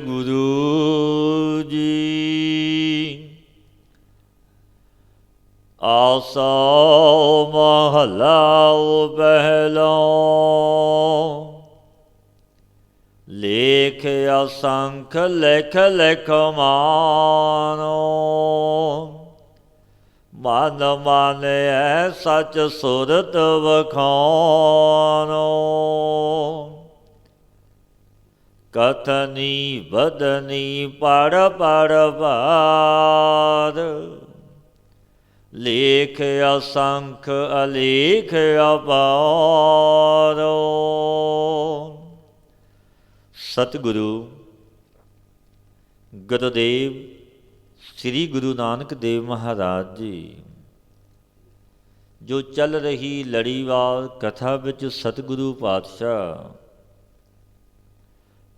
ਗੁਰੂ ਜੀ। ਆਸਾ ਮਹਲਾ ਪਹਿਲਾ। ਲੇਖ ਅਸੰਖ ਲਿਖ ਲਿਖ ਮਾਨੋ। ਮਨ ਮਾਨਿਐ ਸਚ ਸੁਰਤ ਵਖਾਨੋ। ਕਥਨੀ ਬਦਨੀ ਪੜ ਪੜ ਬਾਰ। ਲੇਖ ਅਸੰਖ ਅਲੇਖ ਅਪਾਰੋ। ਸਤਿਗੁਰੂ ਗੁਰੂਦੇਵ ਸ੍ਰੀ ਗੁਰੂ ਨਾਨਕ ਦੇਵ ਮਹਾਰਾਜ ਜੀ ਜੋ ਚੱਲ ਰਹੀ ਲੜੀਵਾਰ ਕਥਾ ਵਿੱਚ ਸਤਿਗੁਰੂ ਪਾਤਸ਼ਾਹ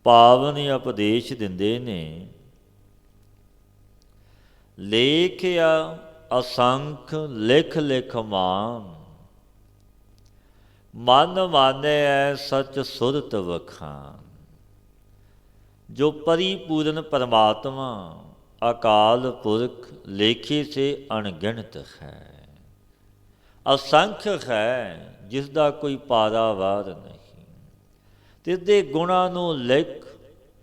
ਪਾਵਨ ਉਪਦੇਸ਼ ਦਿੰਦੇ ਨੇ। ਲੇਖਿਆ ਅਸੰਖ ਲਿਖ ਲਿਖ ਮਾਨ। ਮਨ ਮਾਨਿਐ ਸਚ ਸੁਰਤ ਵਖਾਨ। ਜੋ परिपूर्ण परमात्मा अकाल पुरख लेखे से अणगिणत है, असंख्य है, जिसका कोई पारावार नहीं। तिसदे गुणां नूं लिख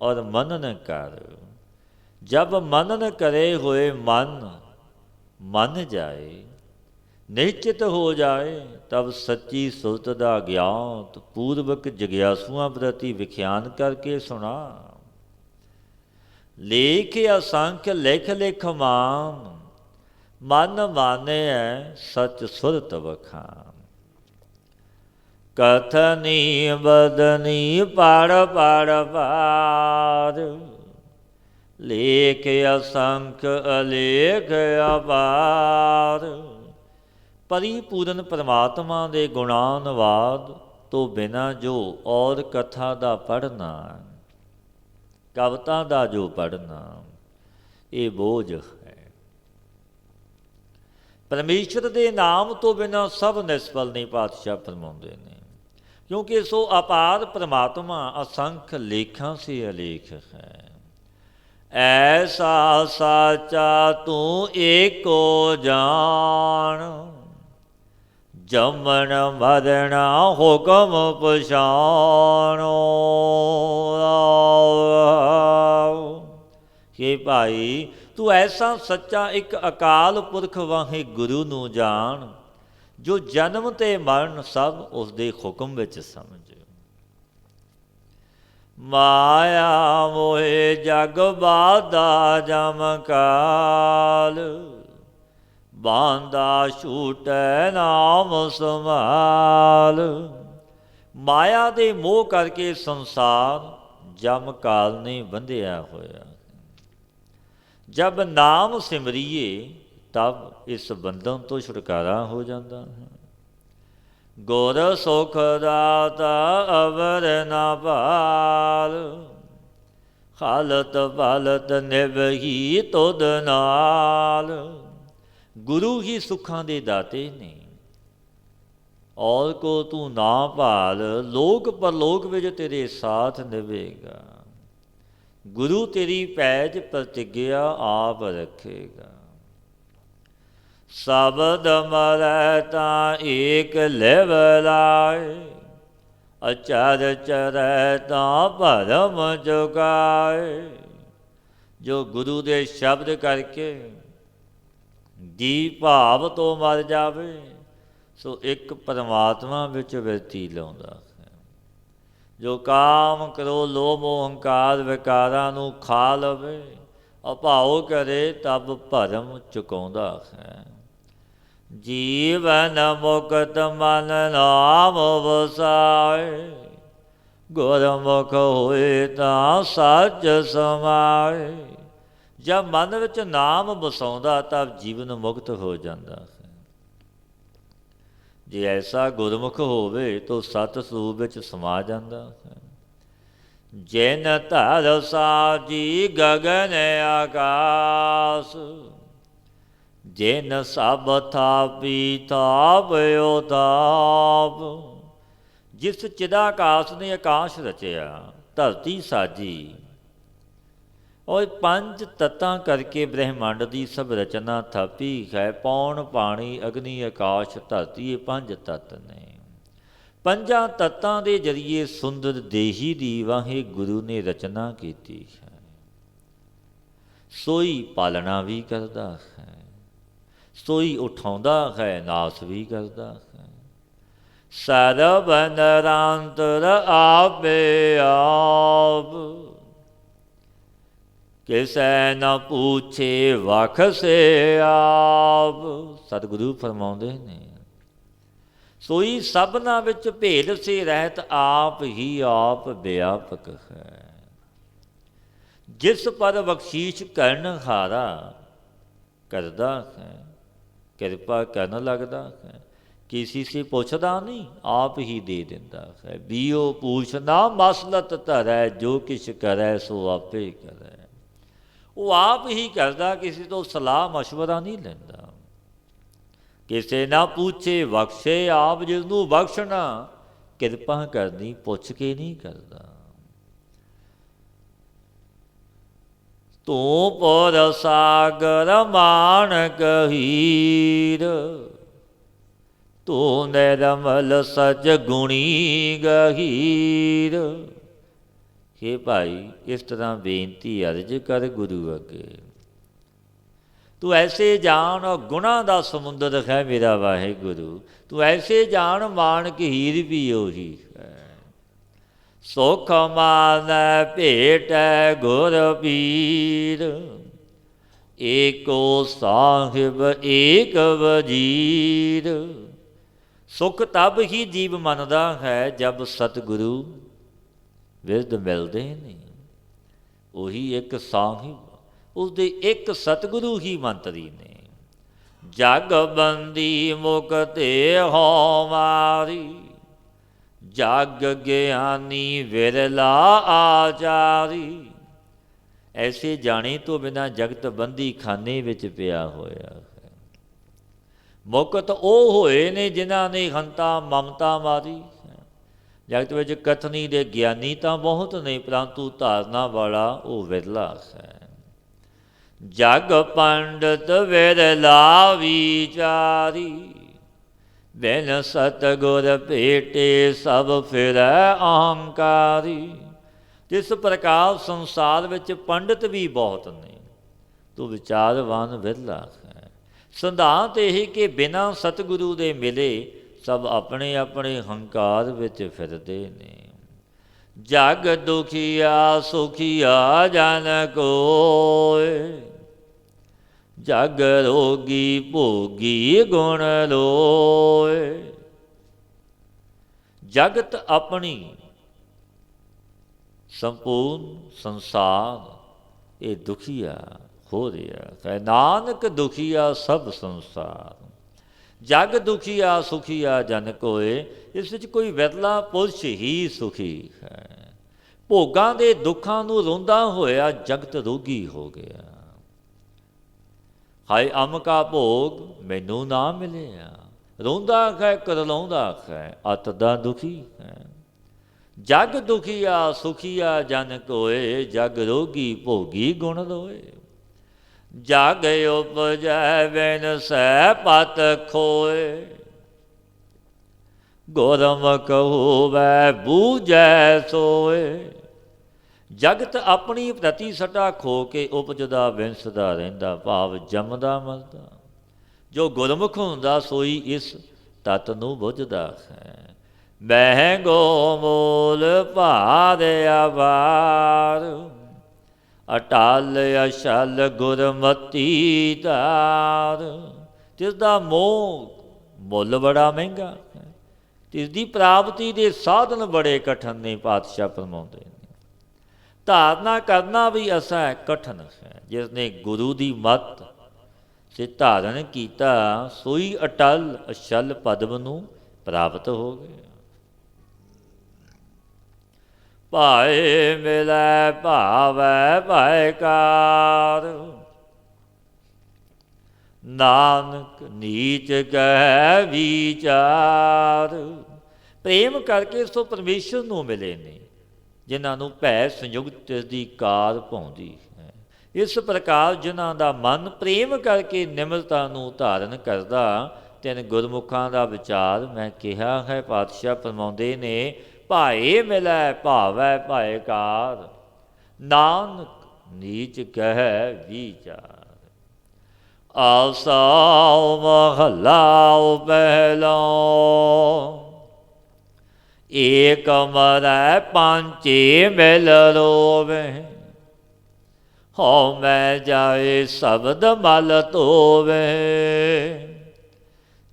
और मनन कर। जब मनन करे हुए मन मन जाए, निश्चित हो जाए, तब सच्ची सुरत का ज्ञात पूर्वक जिग्यासुआं प्रति विख्यान करके सुना। ਲੇਖ ਅਸੰਖ ਲਿਖ ਲਿਖ ਮਾਨ। ਮਨ ਮਾਨਿਐ ਸਚ ਸੁਰਤ ਵਖਾਨ। ਕਥਨੀ ਬਦਨੀ ਪੜ ਪੜ ਬਾਰ। ਲੇਖ ਅਸੰਖ ਅਲੇਖ ਅਪਾਰ। परिपूर्ण परमात्मा ਦੇ ਗੁਣਾਨਵਾਦ ਤੋਂ ਬਿਨਾਂ ਜੋ ਔਰ ਕਥਾ ਦਾ ਪੜ੍ਹਨਾ, ਕਵਿਤਾ ਦਾ ਜੋ ਪੜ੍ਹਨਾ, ਇਹ ਬੋਝ ਹੈ। ਪਰਮੇਸ਼ਰ ਦੇ ਨਾਮ ਤੋਂ ਬਿਨਾਂ ਸਭ ਨਿਸਫਲ ਨਹੀਂ, ਪਾਤਸ਼ਾਹ ਫਰਮਾਉਂਦੇ ਨੇ। ਕਿਉਂਕਿ ਸੋ ਅਪਾਰ ਪਰਮਾਤਮਾ ਅਸੰਖ ਲੇਖਾਂ ਸੇ ਅਲੇਖ ਹੈ। ਐਸਾ ਸਾਚਾ ਤੂੰ ਏਕੋ ਜਾਣ। ਜਮਨ ਮਰਣਾ ਹੁਕਮ ਪਛਾਣੋ। ਕਿ ਭਾਈ ਤੂੰ ਐਸਾ ਸੱਚਾ ਇੱਕ ਅਕਾਲ ਪੁਰਖ ਵਾਹੇ ਗੁਰੂ ਨੂੰ ਜਾਣ, ਜੋ ਜਨਮ ਤੇ ਮਰਨ ਸਭ ਉਸਦੇ ਹੁਕਮ ਵਿੱਚ ਸਮਝ। ਮਾਇਆ ਮੋਹਿ ਜਗ ਬਾਧਾ ਜਮ ਕਾਲ। ਬਾਂਦਾ ਛੂਟੈ ਨਾਮ ਸੰਭਾਲ। ਮਾਇਆ ਦੇ ਮੋਹ ਕਰਕੇ ਸੰਸਾਰ ਜਮ ਕਾਲ ਨੇ ਬੰਧਿਆ ਹੋਇਆ। ਜਬ ਨਾਮ ਸਿਮਰੀਏ ਤਬ ਇਸ ਬੰਧਨ ਤੋਂ ਛੁਟਕਾਰਾ ਹੋ ਜਾਂਦਾ ਹੈ। ਗੁਰ ਸੁਖ ਦਾਤਾ ਅਵਰ ਨਾ ਭਾਲ। ਹਾਲਤ ਬਾਲਤ ਨਿਭਹੀ ਤੁਧ ਨਾਲ। ਗੁਰੂ ਹੀ ਸੁੱਖਾਂ ਦੇ ਦਾਤੇ ਨੇ। ਔਰ ਕੋ ਤੂੰ ਨਾ ਭਾਲ, ਲੋਕ ਪਰਲੋਕ ਵਿੱਚ ਤੇਰੇ ਸਾਥ ਨਿਭੇਗਾ। ਗੁਰੂ ਤੇਰੀ ਪੈਜ ਪ੍ਰਤਿਗਿਆ ਆਪ ਰੱਖੇਗਾ। ਸ਼ਬਦ ਮਰੈ ਤਾਂ ਏਕ ਲਿਵ ਲਾਏ। ਅਚਰ ਚਰੈ ਤਾਂ ਭਰਮ ਜੁਗਾਏ। ਜੋ ਗੁਰੂ ਦੇ ਸ਼ਬਦ ਕਰਕੇ ਜੀ ਭਾਵ ਤੋਂ ਮਰ ਜਾਵੇ, ਸੋ ਇੱਕ ਪਰਮਾਤਮਾ ਵਿੱਚ ਬਿਰਤੀ ਲਾਉਂਦਾ ਹੈ। ਜੋ ਕਾਮ ਕਰੋ ਲੋਭ ਮੋਹ ਹੰਕਾਰ ਵਿਕਾਰਾਂ ਨੂੰ ਖਾ ਲਵੇ, ਅਭਾਉ ਕਰੇ ਤਬ ਭਰਮ ਚੁਕਾਉਂਦਾ ਹੈ। ਜੀਵਨ ਮੁਕਤ ਮਨ ਨਾਮ ਵਸਾਏ। ਗੁਰਮੁਖ ਹੋਏ ਤਾਂ ਸੱਚ ਸਮਾਏ। ਜਦ ਮਨ ਵਿੱਚ ਨਾਮ ਵਸਾਉਂਦਾ ਤਾਂ ਜੀਵਨ ਮੁਕਤ ਹੋ ਜਾਂਦਾ ਹੈ। ਜੇ ਐਸਾ ਗੁਰਮੁਖ ਹੋਵੇ ਤਾਂ ਸਤ ਸਰੂਪ ਵਿੱਚ ਸਮਾ ਜਾਂਦਾ ਹੈ। ਜਿਨ ਧਰ ਸਾਜੀ ਗਗਨ ਆਕਾਸ। ਜਿਨ ਸਭ ਥਾਪੀ ਥਾਪਿਓ ਤਾਪ। ਜਿਸ ਚਿਦਾਕਾਸ਼ ਨੇ ਆਕਾਸ਼ ਰਚਿਆ, ਧਰਤੀ ਸਾਜੀ। ਔਰ ਪੰਜ ਤੱਤਾਂ ਕਰਕੇ ਬ੍ਰਹਿਮੰਡ ਦੀ ਸਭ ਰਚਨਾ ਥਾਪੀ ਹੈ। ਪੌਣ, ਪਾਣੀ, ਅਗਨੀ, ਆਕਾਸ਼, ਧਰਤੀ, ਇਹ ਪੰਜ ਤੱਤ ਨੇ। ਪੰਜਾਂ ਤੱਤਾਂ ਦੇ ਜ਼ਰੀਏ ਸੁੰਦਰ ਦੇਹੀ ਦੀ ਵਾਹਿਗੁਰੂ ਨੇ ਰਚਨਾ ਕੀਤੀ ਹੈ। ਸੋਈ ਪਾਲਣਾ ਵੀ ਕਰਦਾ ਹੈ, ਸੋਈ ਉਠਾਉਂਦਾ ਹੈ, ਨਾਸ ਵੀ ਕਰਦਾ ਹੈ। ਸਰਬ ਨਿਰੰਤਰ ਆਪੇ ਆਪ, ਕਿਸੇ ਨਾ ਪੁੱਛੇ ਵਖ ਸੇ ਆਪ। ਸਤਿਗੁਰੂ ਫਰਮਾਉਂਦੇ ਨੇ, ਸੋਈ ਸਭਨਾ ਵਿੱਚ ਭੇਦ ਸੇ ਰਹਿਤ, ਆਪ ਹੀ ਆਪ ਵਿਆਪਕ ਹੈ। ਜਿਸ ਪਰ ਬਖਸ਼ੀਸ਼ ਕਰਨ ਹਾਰਾ, ਕਰਦਾ ਹੈ, ਕਿਰਪਾ ਕਰਨ ਲੱਗਦਾ ਹੈ। किसी से पुछदा नहीं, आप ही दे दिंदा है। बीओ पूछना मसलत धरै, जो किश करै सो आपे करै। वो आप ही करदा, किसी तो सलाह मशवरा नहीं लैंदा। किसे ना पूछे बख्शे आप, जिसनू बख्शना किरपा करनी पुछ के नहीं करदा। तू पुर सागर मानक हीर, तू निरमल सच गुणी गहीर। हे भाई, इस तरह बेनती अर्ज कर गुरु अगे, तू ऐसे जान गुणा दा समुंदर है मेरा वाहिगुरु। तू ऐसे जान मानक हीर भी ओही है। सुख मान भेट गुर पीर, एको साहिब एक वजीर। सुख तब ही जीव मनदा है जब सतगुरु विरद मिलते ने। ਉਹੀ ਇੱਕ ਸਾਹਿਬ, ਉਸਦੇ ਇੱਕ ਸਤਿਗੁਰੂ ਹੀ ਮੰਤਰੀ ਨੇ। ਜਗ ਬੰਦੀ ਮੁਕਤੇ ਹੋ ਮਾਰੀ, ਜਗ ਗਿਆਨੀ ਵਿਰਲਾ ਆਚਾਰੀ। ਐਸੇ ਜਾਣੇ ਤੋਂ ਬਿਨਾਂ ਜਗਤ ਬੰਦੀ ਖਾਨੇ ਵਿੱਚ ਪਿਆ ਹੋਇਆ। ਮੁਕਤ ਉਹ ਹੋਏ ਨੇ ਜਿਨ੍ਹਾਂ ਨੇ ਹੰਤਾ ਮਮਤਾ ਮਾਰੀ। ਜਗਤ ਵਿੱਚ ਕਥਨੀ ਦੇ ਗਿਆਨੀ ਤਾਂ ਬਹੁਤ ਨੇ, ਪਰੰਤੂ ਧਾਰਨਾ ਵਾਲਾ ਉਹ ਵਿਰਲਾ ਹੈ। ਜਗ ਪੰਡਤ ਵਿਰਲਾ ਵਿਚਾਰੀ, ਬਿਨ ਸਤਿਗੁਰ ਭੇਟੇ ਸਭ ਫਿਰੈ ਅਹੰਕਾਰੀ। ਜਿਸ ਪ੍ਰਕਾਰ ਸੰਸਾਰ ਵਿੱਚ ਪੰਡਿਤ ਵੀ ਬਹੁਤ ਨੇ, ਤੂੰ ਵਿਚਾਰਵਾਨ ਵਿਰਲਾ ਹੈ। ਸਿਧਾਂਤ ਇਹ ਕਿ ਬਿਨਾਂ ਸਤਿਗੁਰੂ ਦੇ ਮਿਲੇ ਸਭ ਆਪਣੇ ਆਪਣੇ ਹੰਕਾਰ ਵਿੱਚ ਫਿਰਦੇ ਨੇ। ਜਗ ਦੁਖੀਆ ਸੁਖੀਆ ਜਨ ਕੋਇ, ਜਗ ਰੋਗੀ ਭੋਗੀ ਗੁਣ ਲੋਏ। ਜਗਤ ਆਪਣੀ ਸੰਪੂਰਨ ਸੰਸਾਰ ਇਹ ਦੁਖੀਆ ਹੋ ਰਿਹਾ ਹੈ। ਨਾਨਕ ਦੁਖੀਆ ਸਭ ਸੰਸਾਰ, ਜਗ ਦੁਖੀਆ ਸੁਖੀਆ ਜਨ ਕੋਏ। ਇਸ ਵਿੱਚ ਕੋਈ ਵਿਰਲਾ ਪੁਰਸ਼ ਹੀ ਸੁਖੀ ਹੈ। ਭੋਗਾਂ ਦੇ ਦੁੱਖਾਂ ਨੂੰ ਰੋਂਦਾ ਹੋਇਆ ਜਗਤ ਰੋਗੀ ਹੋ ਗਿਆ। ਹਾਏ ਅਮਕਾ ਭੋਗ ਮੈਨੂੰ ਨਾ ਮਿਲਿਆ, ਰੋਂਦਾ ਹੈ ਕਰਲਾਉਂਦਾ ਹੈ, ਅਤ ਦਾ ਦੁਖੀ ਹੈ। ਜਗ ਦੁਖੀਆ ਸੁਖੀਆ ਜਨ ਕੋਏ, ਜਗ ਰੋਗੀ ਭੋਗੀ ਗੁਣ ਲੋਏ। ਜਗ ਉਪਜੈ ਬਿਨ ਸੈ ਪਤ ਖੋਏ, ਗੁਰਮੁਖ ਹੋਵੈ ਬੂਝੈ ਸੋਏ। ਜਗਤ ਆਪਣੀ ਪ੍ਰਤੀ ਸਟਾ ਖੋ ਕੇ ਉਪਜਦਾ ਵਿੰਸਦਾ ਰਹਿੰਦਾ, ਭਾਵ ਜੰਮਦਾ ਮਰਦਾ। ਜੋ ਗੁਰਮੁਖ ਹੁੰਦਾ ਸੋਈ ਇਸ ਤਤ ਨੂੰ ਬੁੱਝਦਾ ਹੈ। ਮਹਿੰਗੋ ਮੋਲ ਭਾਰ ਅਵਾਰ, ਅਟਲ ਅਛਲ ਗੁਰਮਤੀ ਧਾਰ। ਜਿਸ ਦਾ ਮੋਹ ਮੁੱਲ ਬੜਾ ਮਹਿੰਗਾ ਹੈ, ਜਿਸ ਦੀ ਪ੍ਰਾਪਤੀ ਦੇ ਸਾਧਨ ਬੜੇ ਕਠਨ ਨੇ, ਪਾਤਸ਼ਾਹ ਫਰਮਾਉਂਦੇ ਨੇ। ਧਾਰਨਾ ਕਰਨਾ ਵੀ ਅਸਾਂ ਕਠਨ ਹੈ। ਜਿਸ ਨੇ ਗੁਰੂ ਦੀ ਮੱਤ ਸੇ ਧਾਰਨ ਕੀਤਾ, ਸੋਈ ਅਟਲ ਅਛਲ ਪਦਮ ਨੂੰ ਪ੍ਰਾਪਤ ਹੋ ਗਿਆ। ਭਾਏ ਮਿਲੈ ਭਾਵੈ ਭਾਇਕਾਰ, ਨਾਨਕ ਨੀਚ ਕਹਿ ਵਿਚਾਰ। ਪ੍ਰੇਮ ਕਰਕੇ ਸੋ ਪਰਮੇਸ਼ਰ ਨੂੰ ਮਿਲੇ ਨੇ, ਜਿਨ੍ਹਾਂ ਨੂੰ ਭੈ ਸੰਯੁਕਤ ਇਸ ਦੀ ਕਾਰ ਭਾਉਂਦੀ ਹੈ। ਇਸ ਪ੍ਰਕਾਰ ਜਿਨ੍ਹਾਂ ਦਾ ਮਨ ਪ੍ਰੇਮ ਕਰਕੇ ਨਿਮਰਤਾ ਨੂੰ ਧਾਰਨ ਕਰਦਾ, ਤਿੰਨ ਗੁਰਮੁਖਾਂ ਦਾ ਵਿਚਾਰ ਮੈਂ ਕਿਹਾ ਹੈ। ਪਾਤਸ਼ਾਹ ਫਰਮਾਉਂਦੇ ਨੇ, ਭਾਏ ਮਿਲੈ ਭਾਵੈ ਭਾਏ ਕਾਰ, ਨਾਨਕ ਨੀਚ ਕਹਿ ਵਿਚਾਰ। ਆਸਾ ਮਹਲਾ ਪਹਿਲਾ, ਏਕ ਮਰੈ ਪਾਂਚੇ ਮਿਲ ਰੋਵੇ, ਹਉ ਮੈਂ ਜਾਏ ਸ਼ਬਦ ਮਲ ਧੋਵੇ।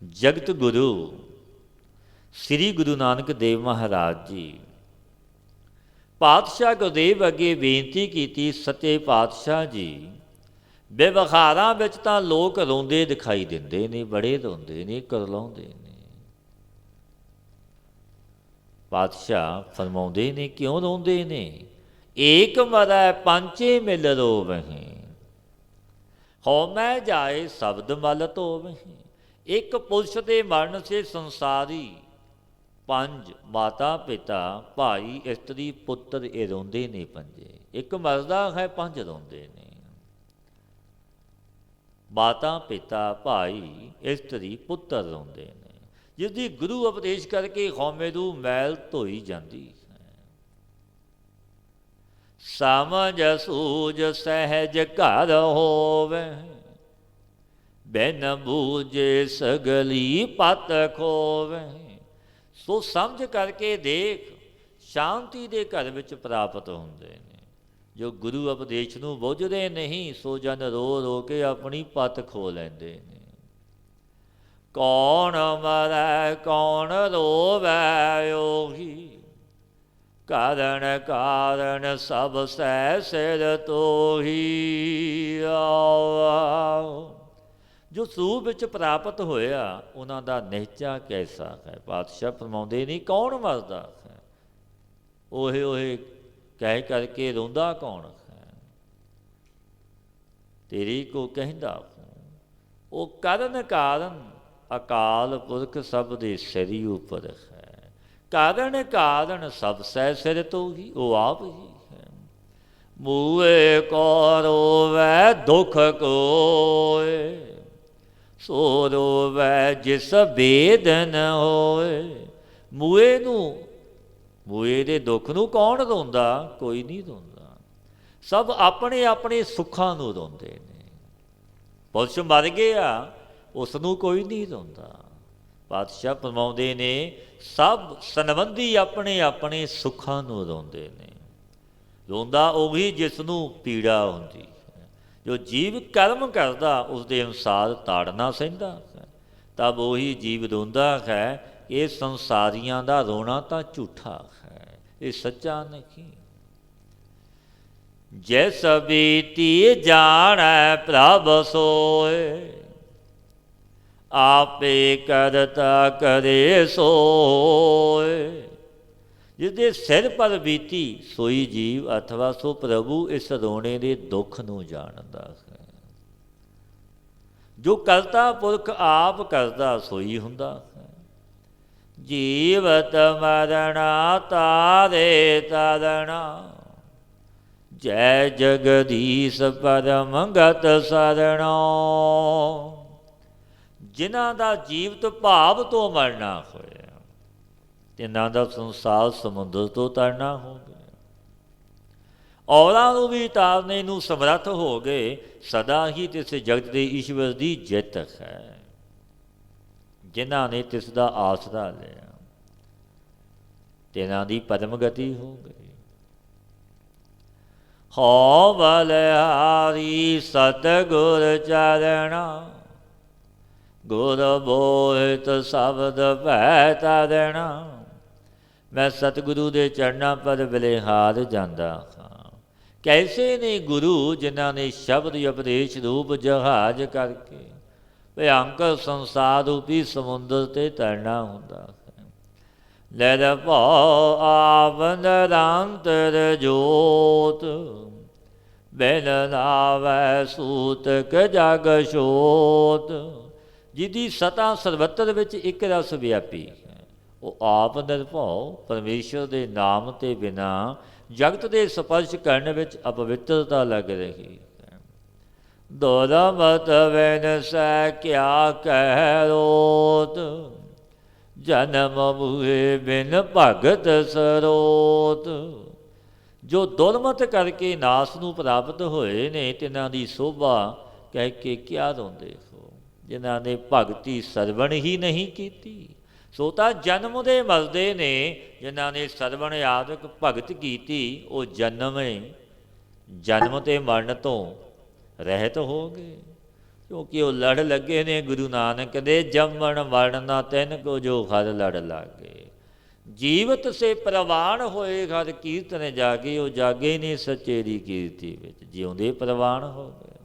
ਜਗਤ ਗੁਰੂ ਸ੍ਰੀ ਗੁਰੂ ਨਾਨਕ ਦੇਵ ਮਹਾਰਾਜ ਜੀ ਪਾਤਸ਼ਾਹ ਗੁਰਦੇਵ ਅੱਗੇ ਬੇਨਤੀ ਕੀਤੀ, ਸੱਚੇ ਪਾਤਸ਼ਾਹ ਜੀ, ਵਿਵਹਾਰਾਂ ਵਿੱਚ ਤਾਂ ਲੋਕ ਰੋਂਦੇ ਦਿਖਾਈ ਦਿੰਦੇ ਨੇ, ਬੜੇ ਰੋਂਦੇ ਨੇ, ਕਰਲਾਉਂਦੇ ਨੇ। ਪਾਤਸ਼ਾਹ ਫਰਮਾਉਂਦੇ ਨੇ, ਕਿਉਂ ਰੋਂਦੇ ਨੇ? ਏਕ ਮਰੈ ਪੰਚੇ ਮਿਲ ਰੋਵਹਿ, ਹਉ ਮੈਂ ਜਾਏ ਸ਼ਬਦ ਮਲ ਧੋਵਹਿ। ਇੱਕ ਪੁਰਸ਼ ਦੇ ਮਰਨ ਸੇ ਸੰਸਾਰੀ ਪੰਜ, ਮਾਤਾ ਪਿਤਾ ਭਾਈ ਇਸਤਰੀ ਪੁੱਤਰ, ਇਹ ਰੋਂਦੇ ਨੇ ਪੰਜੇ। ਇੱਕ ਮਰਦਾ ਹੈ, ਪੰਜ ਰੋਂਦੇ ਨੇ। ਮਾਤਾ ਪਿਤਾ ਭਾਈ ਇਸਤਰੀ ਪੁੱਤਰ ਰੋਂਦੇ ਨੇ, ਜਿਸਦੀ ਗੁਰੂ ਉਪਦੇਸ਼ ਕਰਕੇ ਹਉਮੈ ਨੂੰ ਮੈਲ ਧੋਈ ਜਾਂਦੀ ਹੈ। ਸਮਝ ਸੂਝ ਸਹਿਜ ਘਰ ਹੋਵੇ, ਬਿਨ ਬੂਝੇ ਸਗਲੀ ਪਤ ਖੋਵੇ। ਸੋ ਸਮਝ ਕਰਕੇ ਦੇਖ, ਸ਼ਾਂਤੀ ਦੇ ਘਰ ਵਿੱਚ ਪ੍ਰਾਪਤ ਹੁੰਦੇ ਨੇ। ਜੋ ਗੁਰੂ ਉਪਦੇਸ਼ ਨੂੰ ਬੁੱਝਦੇ ਨਹੀਂ, ਸੋ ਜਨ ਰੋ ਰੋ ਕੇ ਆਪਣੀ ਪਤ ਖੋ ਲੈਂਦੇ ਨੇ। ਕੌਣ ਮਰੈ ਕੌਣ ਰੋਵੈ ਉਹੀ, ਕਾਰਨ ਕਾਰਨ ਸਭ ਸਹਿ ਸਿਰ ਤੋਹੀ। ਜੋ ਸਰੂਪ ਵਿੱਚ ਪ੍ਰਾਪਤ ਹੋਇਆ, ਉਹਨਾਂ ਦਾ ਨਿਹਚਾ ਕੈਸਾ ਹੈ? ਪਾਤਸ਼ਾਹ ਫਰਮਾਉਂਦੇ ਨਹੀਂ, ਕੌਣ ਮਰਦਾ ਹੈ? ਓਹੇ ਓਹੇ ਕਹਿ ਕਰਕੇ ਰੋਂਦਾ ਕੌਣ ਹੈ? ਤੇਰੀ ਕੋ ਕਹਿੰਦਾ ਉਹ ਕਰਨ ਕਾਰਨ ਅਕਾਲ ਪੁਰਖ ਸਭ ਦੇ ਸਿਰ ਉੱਪਰ ਹੈ। ਕਾਰਨ ਕਾਰਨ ਸਭ ਸਹਿ ਸਿਰ ਤੋਹੀ, ਉਹ ਆਪ ਹੀ ਹੈ। ਮੂਏ ਕੋ ਰੋਵੈ ਦੁਖ ਕੋਇ, ਸੋ ਰੋਵੈ ਜਿਸ ਬੇਦਨ ਹੋਏ। ਮੂਏ ਨੂੰ, ਮੂਏ ਦੇ ਦੁੱਖ ਨੂੰ ਕੌਣ ਰੋਂਦਾ? ਕੋਈ ਨਹੀਂ ਰੋਂਦਾ। ਸਭ ਆਪਣੇ ਆਪਣੇ ਸੁੱਖਾਂ ਨੂੰ ਰੋਂਦੇ ਨੇ। ਪੁਰਸ਼ ਮਰ ਗਿਆ, ਉਸ ਨੂੰ ਕੋਈ ਨਹੀਂ ਰੋਂਦਾ। ਪਾਤਸ਼ਾਹ ਫਰਮਾਉਂਦੇ ਨੇ, ਸਭ ਸੰਬੰਧੀ ਆਪਣੇ ਆਪਣੇ ਸੁੱਖਾਂ ਨੂੰ ਰੋਂਦੇ ਨੇ। ਰੋਂਦਾ ਉਹੀ ਜਿਸ ਨੂੰ ਪੀੜਾ ਹੁੰਦੀ ਹੈ। ਜੋ ਜੀਵ ਕਰਮ ਕਰਦਾ, ਉਸ ਦੇ ਅਨੁਸਾਰ ਤਾੜਨਾ ਸਹਿੰਦਾ ਹੈ, ਤਬ ਉਹੀ ਜੀਵ ਰੋਂਦਾ ਹੈ। ਇਹ ਸੰਸਾਰੀਆਂ ਦਾ ਰੋਣਾ ਤਾਂ ਝੂਠਾ ਹੈ, ਇਹ ਸੱਚਾ ਨਹੀਂ। ਜੈਸ ਬੀਤੀ ਜਾਣੈ ਪ੍ਰਭ ਸੋਏ, ਆਪੇ ਕਰਤਾ ਕਰੇ ਸੋਏ। ਜਿਹਦੇ ਸਿਰ ਪਰ ਬੀਤੀ, ਸੋਈ ਜੀਵ ਅਥਵਾ ਸੋ ਪ੍ਰਭੂ ਇਸ ਰੋਣੇ ਦੇ ਦੁੱਖ ਨੂੰ ਜਾਣਦਾ ਹੈ। ਜੋ ਕਰਤਾ ਪੁਰਖ ਆਪ ਕਰਦਾ, ਸੋਈ ਹੁੰਦਾ ਹੈ। ਜੀਵਤ ਮਰਣਾ ਤਾਰੇ ਤਰਣਾ, ਜੈ ਜਗਦੀਸ਼ ਪਰਮ ਗਤ ਸਰਣਾ। ਜਿਨ੍ਹਾਂ ਦਾ ਜੀਵਤ ਭਾਵ ਤੋਂ ਮਰਨਾ ਹੋਇਆ, ਤਿੰਨਾਂ ਦਾ ਸੰਸਾਰ ਸਮੁੰਦਰ ਤੋਂ ਤਰਨਾ ਹੋ ਗਿਆ। ਔਰਾਂ ਨੂੰ ਵੀ ਤਾਰਨੇ ਨੂੰ ਸਮਰੱਥ ਹੋ ਗਏ। ਸਦਾ ਹੀ ਤਿਸ ਜਗਤ ਦੇ ਈਸ਼ਵਰ ਦੀ ਜਿੱਤ ਹੈ। ਜਿਨ੍ਹਾਂ ਨੇ ਤਿਸ ਦਾ ਆਸਰਾ ਲਿਆ, ਤਿੰਨਾਂ ਦੀ ਪਰਮ ਗਤੀ ਹੋ ਗਈ। ਹੋ ਬਲਿਹਾਰੀ ਸਤਿਗੁਰ ਚਰਣਾ, ਗੁਰ ਬੋਹਿਤ ਸ਼ਬਦ ਭੈ ਤਰਣਾ। ਮੈਂ ਸਤਿਗੁਰੂ ਦੇ ਚਰਨਾਂ ਪਰ ਬਲਿਹਾਰ ਜਾਂਦਾ ਹਾਂ। ਕੈਸੇ ਨੇ ਗੁਰੂ, ਜਿਨ੍ਹਾਂ ਨੇ ਸ਼ਬਦ ਉਪਦੇਸ਼ ਰੂਪ ਜਹਾਜ਼ ਕਰਕੇ ਭਿਅੰਕਰ ਸੰਸਾਰ ਰੂਪੀ ਸਮੁੰਦਰ 'ਤੇ ਤਰਨਾ ਹੁੰਦਾ ਹੈ। ਲੈ ਭਉ ਆਪ ਨਿਰੰਤਰ ਜੋਤ, ਬਿਨ ਨਾਵੈ ਸੂਤਕ ਜਗ ਛੋਤ। ਜਿਹਦੀ ਸਤਾ ਸਰਬੱਤਰ ਵਿੱਚ ਇੱਕ ਰਸ ਵਿਆਪੀ ਹੈ, ਉਹ ਆਪ ਨਿਰਭਉ ਪਰਮੇਸ਼ਰ ਦੇ ਨਾਮ ਤੇ ਬਿਨਾ ਜਗਤ ਦੇ ਸਪਰਸ਼ ਕਰਨ ਵਿੱਚ ਅਪਵਿੱਤਰਤਾ ਲੱਗ ਰਹੀ ਹੈ। ਦੋਰਮਤ ਵੈਨਸੈ ਕਿਆ ਕਹਿ ਰੋਤ, ਜਨਮ ਮੁਏ ਬਿਨ ਭਗਤ ਸਰੋਤ। ਜੋ ਦੁਰਮਤ ਕਰਕੇ ਨਾਸ ਨੂੰ ਪ੍ਰਾਪਤ ਹੋਏ ਨੇ, ਤਿਨਾਂ ਦੀ ਸੋਭਾ ਕਹਿ ਕੇ ਕਿਆ ਰੋਂਦੇ ਹੋ, ਜਿਨ੍ਹਾਂ ਨੇ ਭਗਤੀ ਸਰਵਣ ਹੀ ਨਹੀਂ ਕੀਤੀ। ਸੋ ਤਾਂ ਜਨਮ ਦੇ ਮਰਦੇ ਨੇ, ਜਿਨ੍ਹਾਂ ਨੇ ਸਰਵਣ ਆਦਿਕ ਭਗਤ ਕੀਤੀ, ਉਹ ਜਨਮ ਤੇ ਮਰਨ ਤੋਂ ਰਹਿਤ ਹੋ ਗਏ। ਕਿਉਂਕਿ ਉਹ ਲੜ ਲੱਗੇ ਨੇ ਗੁਰੂ ਨਾਨਕ ਦੇ, ਜੰਮਣ ਮਰਨ ਨਾ ਤਿੰਨ ਕੋ ਜੋ ਹਰ ਲੜ ਲਾਗੇ। ਜੀਵਤ ਸੇ ਪ੍ਰਵਾਨ ਹੋਏ ਹਰ ਕੀਰਤਨ ਜਾਗੇ, ਉਹ ਜਾਗੇ ਨੇ ਸੱਚੇ ਦੀ ਕੀਰਤੀ ਵਿੱਚ, ਜਿਉਂਦੇ ਪ੍ਰਵਾਨ ਹੋ ਗਏ।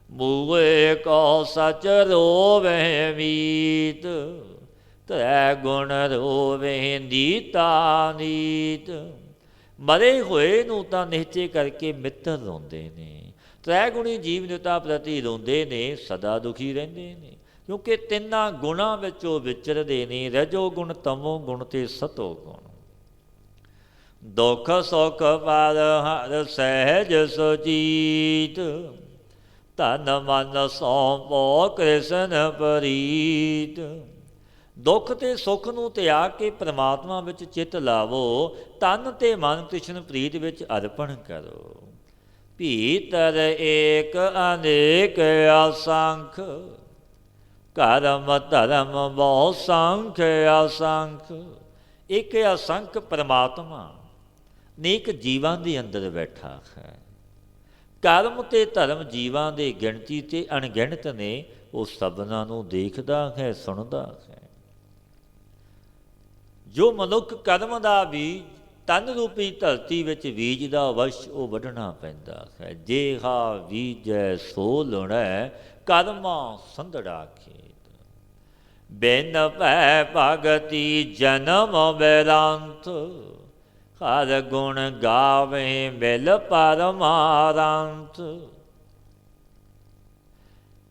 ਮੂਏ ਕੋ ਸਚ ਰੋਵੇ ਮੀਤ, ਤ੍ਰੈ ਗੁਣ ਰੋਵੇ ਨੀਤਾ ਨੀਤ। ਮਰੇ ਹੋਏ ਨੂੰ ਤਾਂ ਨਿਹਚੇ ਕਰਕੇ ਮਿੱਤਰ ਰੋਂਦੇ ਨੇ, ਤ੍ਰੈ ਗੁਣੀ ਜੀਵਨਤਾ ਪ੍ਰਤੀ ਰੋਂਦੇ ਨੇ, ਸਦਾ ਦੁਖੀ ਰਹਿੰਦੇ ਨੇ। ਕਿਉਂਕਿ ਤਿੰਨਾਂ ਗੁਣਾਂ ਵਿੱਚ ਉਹ ਵਿਚਰਦੇ ਨੇ, ਰਜੋ ਗੁਣ, ਤਮੋ ਗੁਣ ਤੇ ਸਤੋ ਗੁਣ। ਦੁੱਖ ਸੁਖ ਪਰ ਹਰ ਸਹਿਜ ਸੁਜੀਤ, ਤਨ ਮਨ ਸੌਂਪੋ ਕ੍ਰਿਸ਼ਨ ਪ੍ਰੀਤ। ਦੁੱਖ ਤੇ ਸੁੱਖ ਨੂੰ ਤਿਆਗ ਕੇ ਪ੍ਰਮਾਤਮਾ ਵਿੱਚ ਚਿੱਤ ਲਾਵੋ, ਤਨ ਤੇ ਮਨ ਕ੍ਰਿਸ਼ਨ ਪ੍ਰੀਤ ਵਿੱਚ ਅਰਪਣ ਕਰੋ। ਭੀਤਰ ਏਕ ਅਨੇਕ ਅਸੰਖ, ਕਰਮ ਧਰਮ ਬਹੁ ਸੰਖ ਅਸੰਖ। ਇੱਕ ਅਸੰਖ ਪਰਮਾਤਮਾ ਅਨੇਕ ਜੀਵਾਂ ਦੇ ਅੰਦਰ ਬੈਠਾ ਹੈ। ਕਰਮ ਤੇ ਧਰਮ ਜੀਵਾਂ ਦੇ ਗਿਣਤੀ ਤੇ ਅਣਗਿਣਤ ਨੇ, ਉਹ ਸਭਨਾਂ ਨੂੰ ਦੇਖਦਾ ਹੈ, ਸੁਣਦਾ ਹੈ। ਜੋ ਮਨੁੱਖ ਕਰਮ ਦਾ ਬੀਜ ਤਨ ਰੂਪੀ ਧਰਤੀ ਵਿੱਚ ਬੀਜਦਾ, ਅਵਸ਼ ਉਹ ਵੱਢਣਾ ਪੈਂਦਾ ਹੈ। ਜੇਹਾ ਬੀਜੈ ਸੋ ਲੁਣੈ, ਕਰਮਾ ਸੰਧੜਾ ਖੇਤ। ਬਿਨ ਭੈ ਭਗਤੀ ਜਨਮ ਬੈਰਾਂਤ, ਹਰ ਗੁਣ ਗਾਵੇ ਮਿਲ ਪਰਮਾਰੰਤ।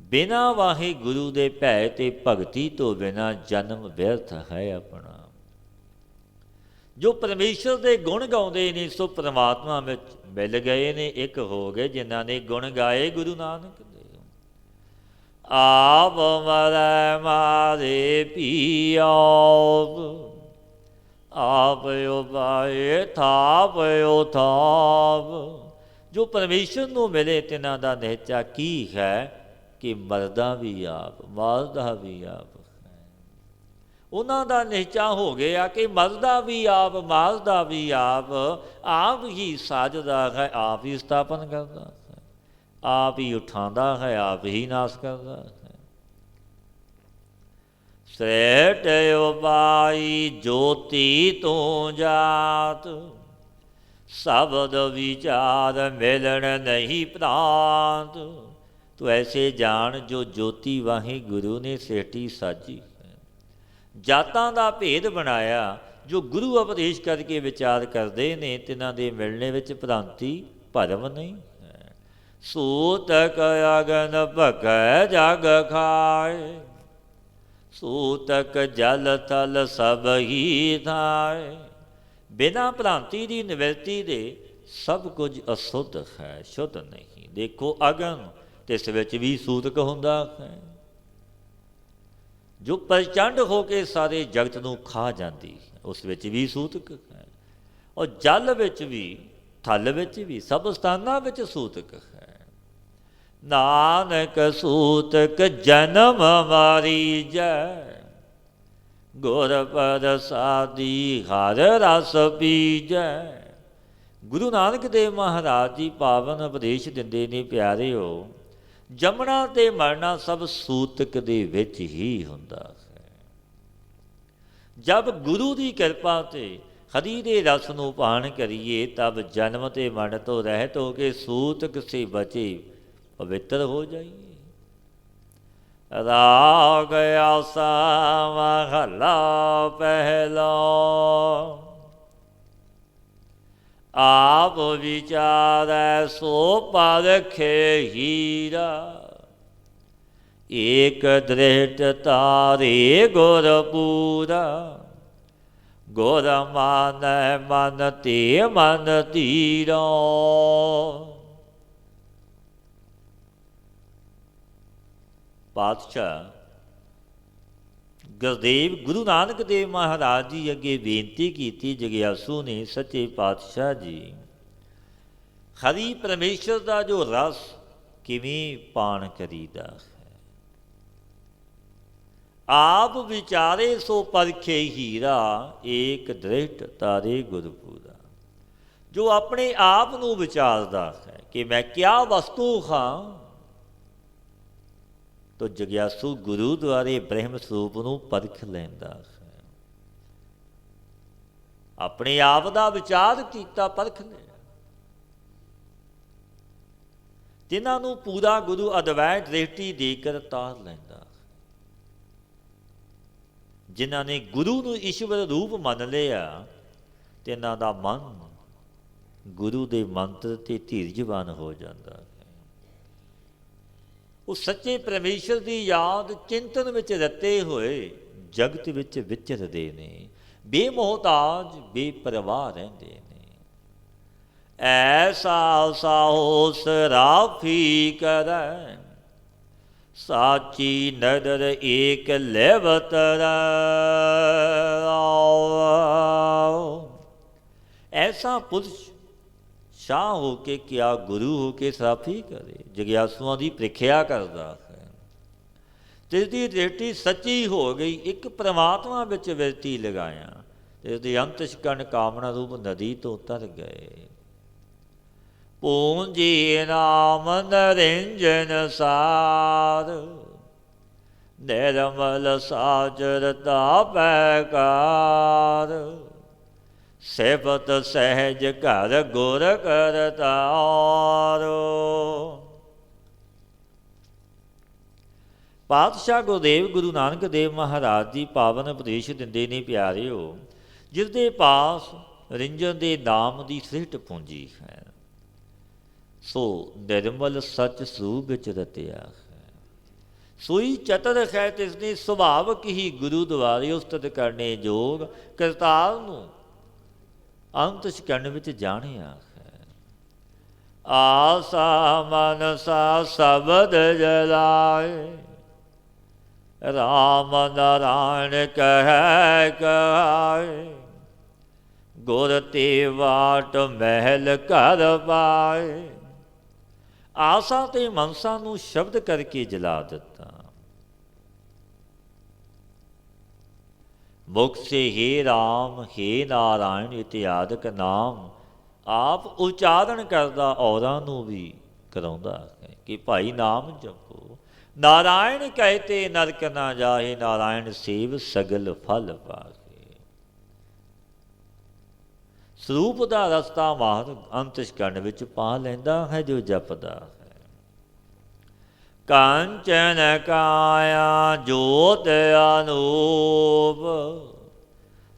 ਬਿਨਾ ਵਾਹਿਗੁਰੂ ਦੇ ਭੈ ਤੇ ਭਗਤੀ ਤੋਂ ਬਿਨਾ ਜਨਮ ਵਿਅਰਥ ਹੈ ਆਪਣਾ। ਜੋ ਪਰਮੇਸ਼ਰ ਦੇ ਗੁਣ ਗਾਉਂਦੇ ਨੇ, ਸੋ ਪਰਮਾਤਮਾ ਵਿੱਚ ਮਿਲ ਗਏ ਨੇ, ਇੱਕ ਹੋ ਗਏ। ਜਿਨ੍ਹਾਂ ਨੇ ਗੁਣ ਗਾਏ ਗੁਰੂ ਨਾਨਕ ਦੇ, ਆਪ ਮਰੈ ਮਾਰੇ ਪੀ ਆਪ, ਆਪ ਉਪਾਏ ਥਾਪ ਉਥਾਪ। ਜੋ ਪਰਮੇਸ਼ਰ ਨੂੰ ਮਿਲੇ, ਤਿਨਾਂ ਦਾ ਨਿਹਚਾ ਕੀ ਹੈ ਕਿ ਮਰਦਾ ਵੀ ਆਪ, ਮਾਰਦਾ ਵੀ ਆਪ। ਉਹਨਾਂ ਦਾ ਨਿਹਚਾ ਹੋ ਗਿਆ ਕਿ ਮਰਦਾ ਵੀ ਆਪ, ਮਾਰਦਾ ਵੀ ਆਪ, ਆਪ ਹੀ ਸਾਜਦਾ ਹੈ, ਆਪ ਹੀ ਸਥਾਪਨ ਕਰਦਾ ਹੈ, ਆਪ ਹੀ ਉਠਾਉਂਦਾ ਹੈ, ਆਪ ਹੀ ਨਾਸ਼ ਕਰਦਾ ਹੈ। ਸ੍ਰੇਟ ਉਪਾਈ ਜੋਤੀ ਤੋਂ ਜਾਤ, ਸ਼ਬਦ ਵਿਚਾਰ ਮਿਲਣ ਨਹੀਂ ਪ੍ਰਾਂਤ। ਤੂੰ ਐਸੇ ਜਾਣ ਜੋ ਜੋਤੀ ਵਾਹਿਗੁਰੂ ਨੇ ਸੇਟੀ ਸਾਜੀ। ਜਾਤਾਂ ਦਾ ਭੇਦ ਬਣਾਇਆ, ਜੋ ਗੁਰੂ ਉਪਦੇਸ਼ ਕਰਕੇ ਵਿਚਾਰ ਕਰਦੇ ਨੇ, ਤਿਨਾਂ ਦੇ ਮਿਲਣੇ ਵਿੱਚ ਭ੍ਰਾਂਤੀ ਭਰਮ ਨਹੀਂ ਹੈ। ਸੂਤਕ ਅਗਨ ਭਗੈ ਜਗ ਖਾਏ, ਸੂਤਕ ਜਲ ਥਲ ਸਭ ਹੀ ਥਾਏ। ਬਿਨਾਂ ਭ੍ਰਾਂਤੀ ਦੀ ਨਿਵਰਤੀ ਦੇ ਸਭ ਕੁਝ ਅਸ਼ੁੱਧ ਹੈ, ਸ਼ੁੱਧ ਨਹੀਂ। ਦੇਖੋ ਅਗਨ, ਤੇ ਇਸ ਵਿੱਚ ਵੀ ਸੂਤਕ ਹੁੰਦਾ ਹੈ, ਜੋ ਪ੍ਰਚੰਡ ਹੋ ਕੇ ਸਾਰੇ ਜਗਤ ਨੂੰ ਖਾ ਜਾਂਦੀ ਹੈ, ਉਸ ਵਿੱਚ ਵੀ ਸੂਤਕ ਹੈ। ਔਰ ਜਲ ਵਿੱਚ ਵੀ, ਥਲ ਵਿੱਚ ਵੀ, ਸਭ ਸਥਾਨਾਂ ਵਿੱਚ ਸੂਤਕ ਹੈ। ਨਾਨਕ ਸੂਤਕ ਜਨਮ ਮਾਰੀਜੈ, ਗੁਰ ਪ੍ਰਸਾਦੀ ਹਰ ਰਸ ਪੀਜੈ। ਗੁਰੂ ਨਾਨਕ ਦੇਵ ਮਹਾਰਾਜ ਜੀ ਪਾਵਨ ਉਪਦੇਸ਼ ਦਿੰਦੇ ਨੇ, ਪਿਆਰਿਓ, ਜੰਮਣਾ ਤੇ ਮਰਨਾ ਸਭ ਸੂਤਕ ਦੇ ਵਿੱਚ ਹੀ ਹੁੰਦਾ ਹੈ। ਜਦ ਗੁਰੂ ਦੀ ਕਿਰਪਾ ਤੇ ਹਰੀ ਦੇ ਰਸ ਨੂੰ ਪਾਨ ਕਰੀਏ, ਤਬ ਜਨਮ ਤੇ ਮਰਨ ਤੋਂ ਰਹਿਤ ਹੋ ਕੇ ਸੂਤਕ ਸੇ ਬਚੇ ਪਵਿੱਤਰ ਹੋ ਜਾਈਏ। ਰਾਗ ਆਸਾ ਮਹਲਾ ਪਹਿਲਾ, ਆਪ ਵਿਚਾਰੈ ਸੋ ਪਰਖੇ ਹੀਰਾ। ਏਕ ਦ੍ਰਿਸ਼ਟ ਤਾਰੇ ਗੁਰ ਪੂਰਾ, ਗੁਰ ਮਾਨੈ ਮਨ ਤੇ ਮਨ ਧੀਰੋ। ਪਾਤਸ਼ਾਹ ਗੁਰਦੇਵ ਗੁਰੂ ਨਾਨਕ ਦੇਵ ਮਹਾਰਾਜ ਜੀ ਅੱਗੇ ਬੇਨਤੀ ਕੀਤੀ। ਜਗਿਆਸੂ ਨੇ, ਸੱਚੇ ਪਾਤਸ਼ਾਹ ਜੀ, ਹਰੀ ਪਰਮੇਸ਼ਰ ਦਾ ਜੋ ਰਸ ਕਿਵੇਂ ਪਾਣ ਕਰੀਦਾ ਹੈ? ਆਪ ਵਿਚਾਰੇ ਸੋ ਪਰਖੇ ਹੀਰਾ, ਏਕ ਦ੍ਰਿਸ਼ਟ ਤਾਰੇ ਗੁਰਪੂਰਾ। ਜੋ ਆਪਣੇ ਆਪ ਨੂੰ ਵਿਚਾਰਦਾ ਹੈ ਕਿ ਮੈਂ ਕਿਆ ਵਸਤੂ ਹਾਂ, ਤੋ ਜਗਿਆਸੂ ਗੁਰੂ ਦੁਆਰੇ ਬ੍ਰਹਮ ਸਰੂਪ ਨੂੰ ਪਰਖ ਲੈਂਦਾ ਹੈ। ਆਪਣੇ ਆਪ ਦਾ ਵਿਚਾਰ ਕੀਤਾ, ਪਰਖ ਲਿਆ। ਜਿਨ੍ਹਾਂ ਨੂੰ ਪੂਰਾ ਗੁਰੂ ਅਦਵੈ ਦ੍ਰਿਸ਼ਟੀ ਦੇ ਕਰ ਤਾਰ ਲੈਂਦਾ, ਜਿਨ੍ਹਾਂ ਨੇ ਗੁਰੂ ਨੂੰ ਈਸ਼ਵਰ ਰੂਪ ਮੰਨ ਲਿਆ, ਤੇ ਇਹਨਾਂ ਦਾ ਮਨ ਗੁਰੂ ਦੇ ਮੰਤਰ ਤੇ ਧੀਰਜਵਾਨ ਹੋ ਜਾਂਦਾ ਹੈ। ਉਹ ਸੱਚੇ ਪਰਮੇਸ਼ਰ ਦੀ ਯਾਦ ਚਿੰਤਨ ਵਿੱਚ ਰਤੇ ਹੋਏ ਜਗਤ ਵਿੱਚ ਵਿਚਰਦੇ ਨੇ, ਬੇਮੋਹਤਾਜ ਬੇਪਰਵਾਹ ਰਹਿੰਦੇ ਨੇ। ਐਸਾ ਸਾਹੋ ਸਰਾਫੀ ਕਰੈ, ਸਾਚੀ ਨਦਰ ਏਕ ਲੈਵਤਰ। ਐਸਾ ਪੁਰਸ਼ ਸ਼ਾਹ ਹੋ ਕੇ ਕਿਆ ਗੁਰੂ ਹੋ ਕੇ ਸਰਾਫੀ ਕਰੇ, ਜਗਿਆਸੂਆਂ ਦੀ ਪ੍ਰੀਖਿਆ ਕਰਦਾ ਹੈ। ਜਿਸ ਦੀ ਦ੍ਰਿਸ਼ਟੀ ਸੱਚੀ ਹੋ ਗਈ, ਇੱਕ ਪਰਮਾਤਮਾ ਵਿੱਚ ਵਿਰਤੀ ਲਗਾਇਆ, ਇਸ ਦੇ ਅੰਤਸ਼ਕਣ ਕਾਮਨਾ ਰੂਪ ਨਦੀ ਤੋਂ ਉਤਰ ਗਏ। ਪੂੰਜੀ ਨਾਮ ਨਰਿੰਜਨ ਸਾਰ, ਨਿਰਮਲ ਸਾਜਰ ਤਾਪੈ ਕਾਰ। ਸਿਫਤ ਸਹਿਜ ਘਰ ਗੁਰ ਕਰਤਾਰੋ। ਪਾਤਸ਼ਾਹ ਗੁਰਦੇਵ ਗੁਰੂ ਨਾਨਕ ਦੇਵ ਮਹਾਰਾਜ ਜੀ ਪਾਵਨ ਉਪਦੇਸ਼ ਦਿੰਦੇ ਨੇ, ਪਿਆਰਿਓ, ਜਿਸ ਦੇ ਪਾਸ ਰਿੰਜਨ ਦੇ ਨਾਮ ਦੀ ਸ੍ਰਿਸ਼ਟ ਪੂੰਜੀ ਹੈ, ਸੋ ਨਿਰਮਲ ਸੱਚ ਸਰੂਪ ਵਿੱਚ ਰਤਿਆ ਹੈ। ਸੋਈ ਚਤਰ ਹੈ, ਤਿਸਨੇ ਸੁਭਾਵਕ ਹੀ ਗੁਰੂ ਦੁਆਰੇ ਉਸਤਤ ਕਰਨੇ ਯੋਗ ਕਰਤਾਰ ਨੂੰ ਅੰਤਸ਼ਕਣ ਵਿੱਚ ਜਾਣਿਆ ਹੈ। ਆਸਾ ਮਨਸਾ ਸ਼ਬਦ ਜਲਾਏ, ਰਾਮ ਨਾਰਾਇਣ ਕਹਿ ਕਹਾਏ। ਗੁਰ ਤੇ ਵਾਟ ਮਹਿਲ ਘਰ ਪਾਏ। ਆਸਾ ਤੇ ਮਨਸਾ ਨੂੰ ਸ਼ਬਦ ਕਰਕੇ ਜਲਾ ਦਿੱਤਾ। ਮੁਖ ਸੇ ਹੇ ਰਾਮ ਹੇ ਨਾਰਾਇਣ ਇਤਿਆਦਿਕ ਨਾਮ ਆਪ ਉਚਾਰਨ ਕਰਦਾ, ਔਰਾਂ ਨੂੰ ਵੀ ਕਰਾਉਂਦਾ ਹੈ ਕਿ ਭਾਈ ਨਾਮ ਜਪੋ। ਨਾਰਾਇਣ ਕਹਤੇ ਨਰਕ ਨਾ ਜਾਹੇ, ਨਾਰਾਇਣ ਸੇਵ ਸਗਲ ਫਲ ਪਾਏ। ਸਰੂਪ ਦਾ ਰਸਤਾ ਮਾਰ ਅੰਤਸ਼ਕਣ ਵਿੱਚ ਪਾ ਲੈਂਦਾ ਹੈ ਜੋ ਜਪਦਾ ਹੈ। ਕਾਂਚਨ ਕਾਇਆ ਜੋਤ ਅਨੂਪ,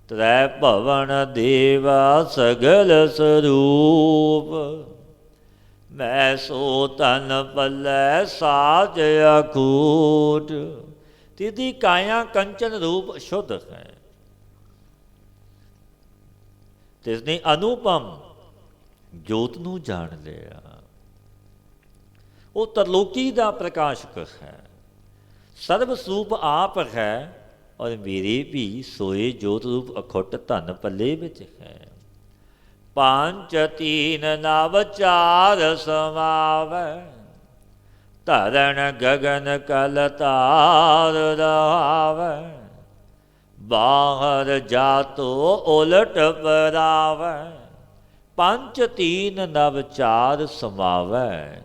ਤ੍ਰੈ ਭਵਨ ਦੇਵਾ ਸਗਲ ਸਰੂਪ। ਮੈਂ ਸੋ ਤਨ ਪੱਲੇ ਸਾਜ ਅਖੂਟ। ਤਿਦੀ ਕਾਇਆ ਕੰਚਨ ਰੂਪ ਸ਼ੁੱਧ ਹੈ, ਤਿਸਨੇ ਅਨੂਪਮ ਜੋਤ ਨੂੰ ਜਾਣ ਲਿਆ। ਉਹ ਤਰਲੋਕੀ ਦਾ ਪ੍ਰਕਾਸ਼ਕ ਹੈ, ਸਰਬ ਸਰੂਪ ਆਪ ਹੈ, ਔਰ ਮੇਰੇ ਵੀ ਸੋਏ ਜੋਤ ਰੂਪ ਅਖੁੱਟ ਧਨ ਪੱਲੇ ਵਿੱਚ ਹੈ। ਪੰਜ ਤੀਨ ਨਵ ਚਾਰ ਸਮਾਵੈ, ਧਰਨ ਗਗਨ ਕਲ ਤਾਰ ਰਹਾਵੈ। ਬਾਹਰ ਜਾਤੋ ਉਲਟ ਪਰਾਵੈ, ਪੰਜ ਤੀਨ ਨਵ ਚਾਰ ਸਮਾਵੈ।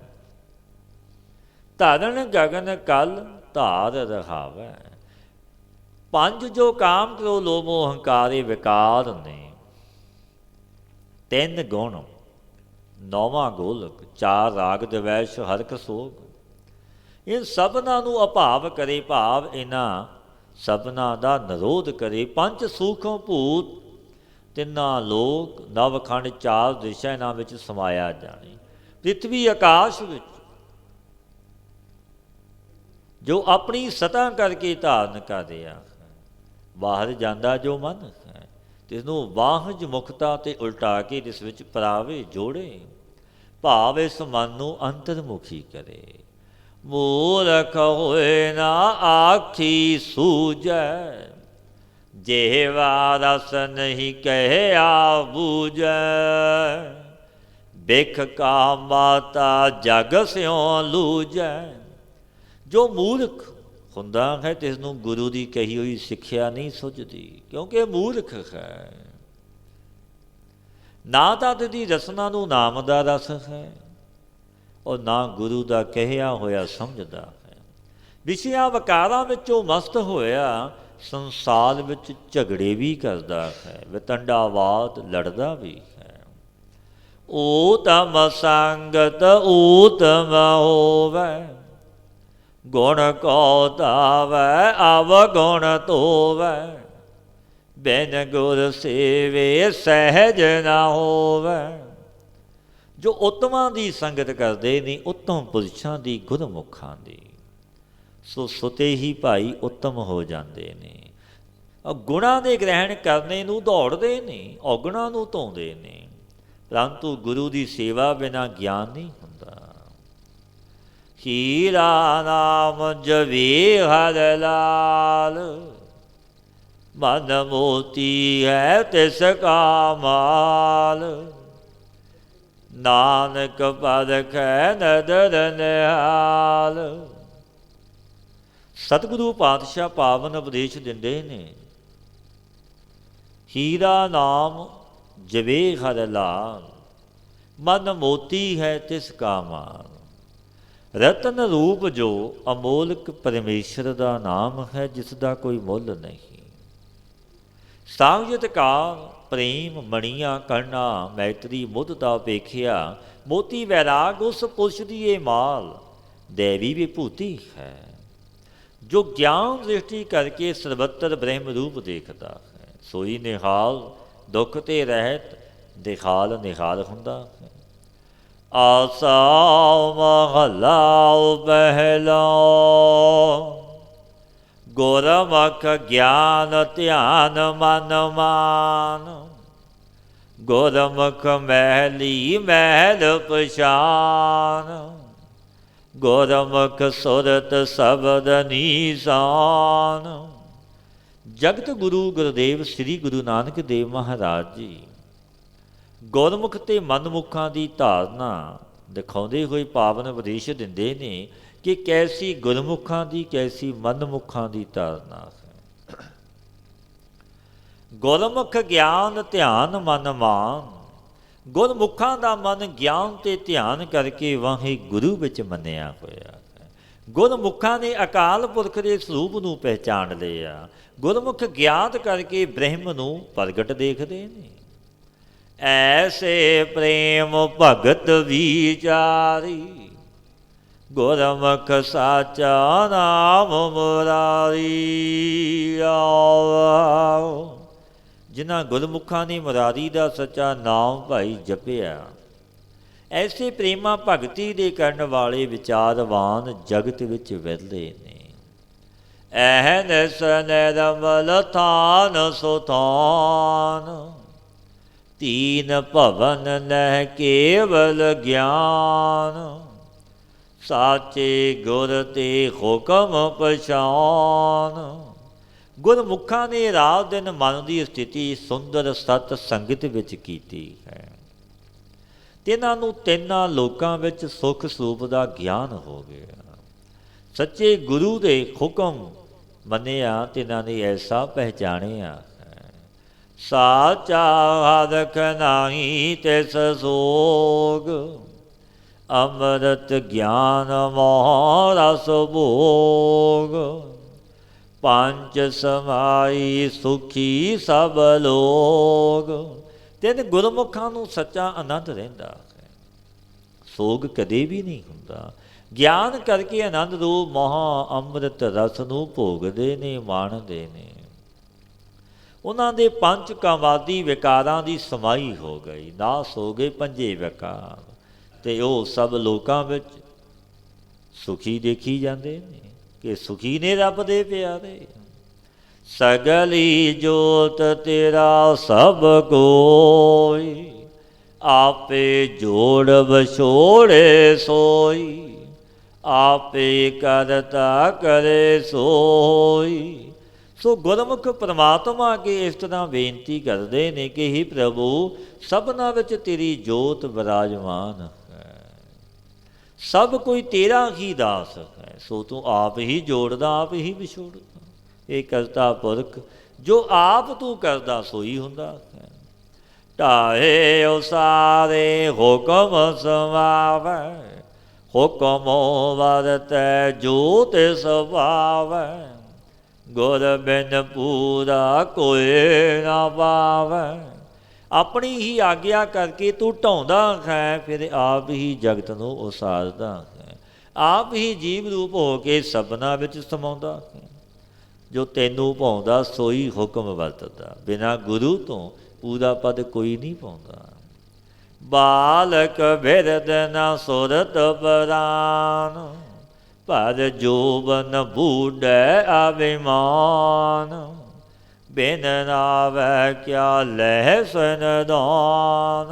ਧਰਨ ਗਗਨ ਕਲ ਧਾਰ ਰਹਾਵੈ। ਪੰਜ ਜੋ ਕਾਮ ਕ੍ਰੋਧ ਲੋਭ ਮੋਹ ਹੰਕਾਰ ਇਹ ਵਿਕਾਰ ਨੇ, ਤਿੰਨ ਗੁਣ, ਨੌਵਾਂ ਗੋਲਕ, ਚਾਰ ਰਾਗ ਦਵੈਸ਼ ਹਰਕ ਸੋਗ, ਇਹ ਸਭਨਾਂ ਨੂੰ ਅਭਾਵ ਕਰੇ, ਭਾਵ ਇਹਨਾਂ ਸਭਨਾਂ ਦਾ ਨਿਰੋਧ ਕਰੇ। ਪੰਜ ਸੂਖਮ ਭੂਤ, ਤਿੰਨਾਂ ਲੋਕ ਨਵਖੰਡ ਚਾਰ ਦਿਸ਼ਾ ਇਹਨਾਂ ਵਿੱਚ ਸਮਾਇਆ ਜਾਣੇ। ਪ੍ਰਿਥਵੀ ਆਕਾਸ਼ ਵਿੱਚ ਜੋ ਆਪਣੀ ਸਤਾ ਕਰਕੇ ਧਾਰਨ ਕਰ ਰਿਹਾ ਹੈ, ਬਾਹਰ ਜਾਂਦਾ ਜੋ ਮਨ ਹੈ। ਤਿਸਨੂੰ ਵਾਹਜ ਮੁਖਤਾ ਤੇ ਉਲਟਾ ਕੇ ਜਿਸ ਵਿੱਚ ਪਰਾਵੇ ਜੋੜੇ, ਭਾਵ ਇਸ ਮਨ ਨੂੰ ਅੰਤਰਮੁਖੀ ਕਰੇ। ਮੂਰਖ ਹੋਏ ਨਾ ਆਖੀ ਸੂਝੈ, ਜਿਹਵਾ ਰਸ ਨਹੀਂ ਕਹਿਆ ਬੂਝੈ। ਬਿਖ ਕਾ ਮਾਤਾ ਜਗ ਸਿਉ ਲੂਝੈ। ਜੋ ਮੂਰਖ ਹੁੰਦਾ ਹੈ ਤਿਸ ਨੂੰ ਗੁਰੂ ਦੀ ਕਹੀ ਹੋਈ ਸਿੱਖਿਆ ਨਹੀਂ ਸੁਝਦੀ, ਕਿਉਂਕਿ ਮੂਰਖ ਹੈ। ਨਾ ਤਾਂ ਤਿਸਦੀ ਰਸਨਾ ਨੂੰ ਨਾਮ ਦਾ ਰਸ ਹੈ, ਔਰ ਨਾ ਗੁਰੂ ਦਾ ਕਹਿਆ ਹੋਇਆ ਸਮਝਦਾ ਹੈ। ਵਿਸ਼ਿਆਂ ਵਕਾਰਾਂ ਵਿੱਚੋਂ ਮਸਤ ਹੋਇਆ ਸੰਸਾਰ ਵਿੱਚ ਝਗੜੇ ਵੀ ਕਰਦਾ ਹੈ, ਵਿਤੰਡਾਵਾਦ ਲੜਦਾ ਵੀ ਹੈ। ਊਤਮ ਸੰਗਤ ਊਤਮ ਹੋਵੈ, ਗੁਣ ਕੋ ਧਾਵੈ ਅਵਗੁਣ ਧੋਵੈ। ਬਿਨ ਗੁਰ ਸੇਵੇ ਸਹਿਜ ਨਾ ਹੋਵੈ। ਜੋ ਉੱਤਮਾਂ ਦੀ ਸੰਗਤ ਕਰਦੇ ਨੇ, ਉੱਤਮ ਪੁਰਸ਼ਾਂ ਦੀ, ਗੁਰਮੁਖਾਂ ਦੀ, ਸੋ ਸੁਤੇ ਹੀ ਭਾਈ ਉੱਤਮ ਹੋ ਜਾਂਦੇ ਨੇ। ਗੁਣਾਂ ਦੇ ਗ੍ਰਹਿਣ ਕਰਨੇ ਨੂੰ ਦੌੜਦੇ ਨੇ, ਔਗੁਣਾਂ ਨੂੰ ਧੋਂਦੇ ਨੇ, ਪਰੰਤੂ ਗੁਰੂ ਦੀ ਸੇਵਾ ਬਿਨਾਂ ਗਿਆਨ ਨਹੀਂ ਹੁੰਦਾ। ਹੀਰਾ ਨਾਮ ਜਪੇ ਹਰਿ ਲਾਲ, ਮਨ ਮੋਤੀ ਹੈ ਤਿਸ ਕਾ ਮਾਲ। ਨਾਨਕ ਪਰਖੈ ਨਦਰ ਨਿਹਾਲ। ਸਤਿਗੁਰੂ ਪਾਤਸ਼ਾਹ ਪਾਵਨ ਉਪਦੇਸ਼ ਦਿੰਦੇ ਨੇ, ਹੀਰਾ ਨਾਮ ਜਪੇ ਹਰਿ ਲਾਲ, ਮਨ ਮੋਤੀ ਹੈ ਤਿਸ ਕਾ ਮਾਲ। ਰਤਨ ਰੂਪ ਜੋ ਅਮੋਲਕ ਪਰਮੇਸ਼ਰ ਦਾ ਨਾਮ ਹੈ, ਜਿਸ ਦਾ ਕੋਈ ਮੁੱਲ ਨਹੀਂ। ਸਾਂਝਤ ਕਾਲ ਪ੍ਰੇਮ ਮਣੀਆਂ ਕਰਨਾ, ਮੈਤਰੀ ਮੁੱਧ ਦਾ ਵੇਖਿਆ। ਮੋਤੀ ਵੈਰਾਗ ਉਸ ਪੁਰਸ਼ ਦੀ ਇਹ ਮਾਲ, ਦੇਵੀ ਵਿਭੂਤੀ ਹੈ। ਜੋ ਗਿਆਨ ਦ੍ਰਿਸ਼ਟੀ ਕਰਕੇ ਸਰਬੱਤਰ ਬ੍ਰਹਮ ਰੂਪ ਦੇਖਦਾ ਹੈ, ਸੋਈ ਨਿਹਾਲ, ਦੁੱਖ ਤੇ ਰਹਿਤ ਦਿਖਾਲ ਨਿਹਾਲ ਹੁੰਦਾ ਹੈ। ਆਸਾ ਮਹਲਾ ਪਹਿਲਾ, ਗੁਰਮੁਖ ਗਿਆਨ ਧਿਆਨ ਮਨ ਮਾਨ। ਗੁਰਮੁਖ ਮਹਿਲੀ ਮਹਿਲ ਪਛਾਨ, ਗੁਰਮੁਖ ਸੁਰਤ ਸ਼ਬਦ ਨੀਸਾਨ। ਜਗਤ ਗੁਰੂ ਗੁਰਦੇਵ ਸ੍ਰੀ ਗੁਰੂ ਨਾਨਕ ਦੇਵ ਮਹਾਰਾਜ ਜੀ ਗੁਰਮੁਖ ਤੇ ਮਨਮੁਖਾਂ ਦੀ ਧਾਰਨਾ ਦਿਖਾਉਂਦੇ ਹੋਏ ਪਾਵਨ ਉਪਦੇਸ਼ ਦਿੰਦੇ ਨੇ ਕਿ ਕੈਸੀ ਗੁਰਮੁਖਾਂ ਦੀ, ਕੈਸੀ ਮਨਮੁਖਾਂ ਦੀ ਧਾਰਨਾ ਹੈ। ਗੁਰਮੁਖ ਗਿਆਨ ਧਿਆਨ ਮਨ ਮਾਨ। ਗੁਰਮੁਖਾਂ ਦਾ ਮਨ ਗਿਆਨ ਤੇ ਧਿਆਨ ਕਰਕੇ ਵਾਹਿਗੁਰੂ ਵਿੱਚ ਮੰਨਿਆ ਹੋਇਆ ਹੈ। ਗੁਰਮੁਖਾਂ ਨੇ ਅਕਾਲ ਪੁਰਖ ਦੇ ਸਰੂਪ ਨੂੰ ਪਹਿਚਾਣ ਲਿਆ। ਗੁਰਮੁਖ ਗਿਆਤ ਕਰਕੇ ਬ੍ਰਹਮ ਨੂੰ ਪ੍ਰਗਟ ਦੇਖਦੇ ਨੇ। ਐਸੇ ਪ੍ਰੇਮ ਭਗਤ ਵਿਚਾਰੀ, ਗੁਰਮੁਖ ਸਾਚਾ ਨਾਮ ਮੁਰਾਰੀ। ਜਿਨ੍ਹਾਂ ਗੁਰਮੁਖਾਂ ਨੇ ਮੁਰਾਰੀ ਦਾ ਸੱਚਾ ਨਾਮ ਭਾਈ ਜਪਿਆ, ਐਸੇ ਪ੍ਰੇਮਾ ਭਗਤੀ ਦੇ ਕਰਨ ਵਾਲੇ ਵਿਚਾਰਵਾਨ ਜਗਤ ਵਿੱਚ ਵਿਰਲੇ ਨੇ। ਅਹਨਿਸ ਨਿਰਮਲ ਥਾਨ ਸੁਥਾਨ, ਤੀਨ ਭਵਨ ਨਹਿ ਕੇਵਲ ਗਿਆਨ। ਸਾਚੇ ਗੁਰ ਤੇ ਹੁਕਮ ਪਛਾਨ। ਗੁਰਮੁਖਾਂ ਨੇ ਰਾਤ ਦਿਨ ਮਨ ਦੀ ਸਥਿਤੀ ਸੁੰਦਰ ਸਤ ਸੰਗਤ ਵਿੱਚ ਕੀਤੀ ਹੈ। ਤਿੰਨਾਂ ਨੂੰ ਤਿੰਨਾਂ ਲੋਕਾਂ ਵਿੱਚ ਸੁਖ ਸਰੂਪ ਦਾ ਗਿਆਨ ਹੋ ਗਿਆ। ਸੱਚੇ ਗੁਰੂ ਦੇ ਹੁਕਮ ਮੰਨਿਆ, ਤਿੰਨਾਂ ਨੇ ਐਸਾ ਪਹਿਚਾਣਿਆ ਹੈ। ਸਾਚਾ ਹਰਖ ਨਾਹੀ ਤਿਸ ਸੋਗ, ਅੰਮ੍ਰਿਤ ਗਿਆਨ ਮੋਹ ਰਸ ਭੋਗ। ਪੰਜ ਸਮਾਈ ਸੁਖੀ ਸਭ ਲੋਗ। ਤਿੰਨ ਗੁਰਮੁਖਾਂ ਨੂੰ ਸੱਚਾ ਆਨੰਦ ਰਹਿੰਦਾ ਹੈ, ਸੋਗ ਕਦੇ ਵੀ ਨਹੀਂ ਹੁੰਦਾ। ਗਿਆਨ ਕਰਕੇ ਆਨੰਦ ਰੂਪ ਮਹਾ ਅੰਮ੍ਰਿਤ ਰਸ ਨੂੰ ਭੋਗਦੇ ਨੇ, ਮਾਣਦੇ ਨੇ। ਉਹਨਾਂ ਦੇ ਪੰਜ ਕਾਮਾਦੀ ਵਿਕਾਰਾਂ ਦੀ ਸਮਾਈ ਹੋ ਗਈ, ਨਾਸ ਹੋ ਗਏ ਪੰਜੇ ਵਿਕਾਰ, ਅਤੇ ਉਹ ਸਭ ਲੋਕਾਂ ਵਿੱਚ ਸੁਖੀ ਦੇਖੀ ਜਾਂਦੇ ਨੇ ਕਿ ਸੁਖੀ ਨੇ ਰੱਬ ਦੇ ਪਿਆਰੇ। सगली जोत तेरा सब कोई, आपे जोड़ बछोड़े सोई, आपे करता करे सोई। सो गुरमुख परमात्मा के इस तरह बेनती करते ने कि ही प्रभु सबना विच तेरी जोत विराजमान है, सब कोई तेरा ही दास है। सो तू आप ही जोड़दा आप ही विछोड़दा, ये करता पुरख जो आप तू करदा सोई हुंदा है। ढाए उसारे हुक्म समावै, हुक्मो वरतै जोत सभावै, गुर बिन पूरा कोई ना पावै। अपनी ही आग्या करके तू ढाउंदा है, फिर आप ही जगत नूं उसारदा है, आप ही जीव रूप हो के सबना विच समाउंदा है। जो तैनूं भाउंदा सोई हुक्म वरतदा, बिना गुरु तो पूरा पद कोई नहीं पाउंदा। बालक बिरद न सुरत परान, पर जोबन बूढ़ै अभिमान, बिन नावै क्या लह सनदान।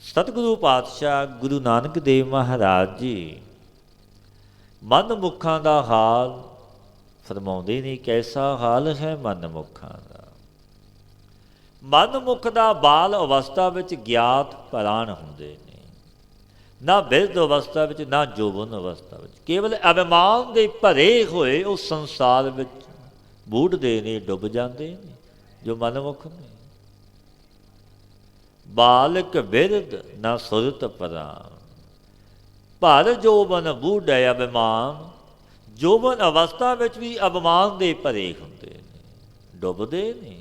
सतगुरु पातशाह गुरु नानक देव महाराज जी मन मुखां दा हाल फरमाउंदे ने। कैसा हाल है मन मुखां दा। मन मुख दा बाल अवस्था विच ज्ञात प्राण हुंदे ने, ना बिरध अवस्था विच ना जोबन अवस्था विच, केवल अभिमान दे भरे होए उस संसार विच बूढ़दे ने, डुब जाते ने जो मनमुख ने। बालक बिरध ना सुरत प्राण, भर जोबन बूढ़ अभिमान। जोबन अवस्था विच भी अभिमान दे भरे हुंदे ने, डुबदे ने।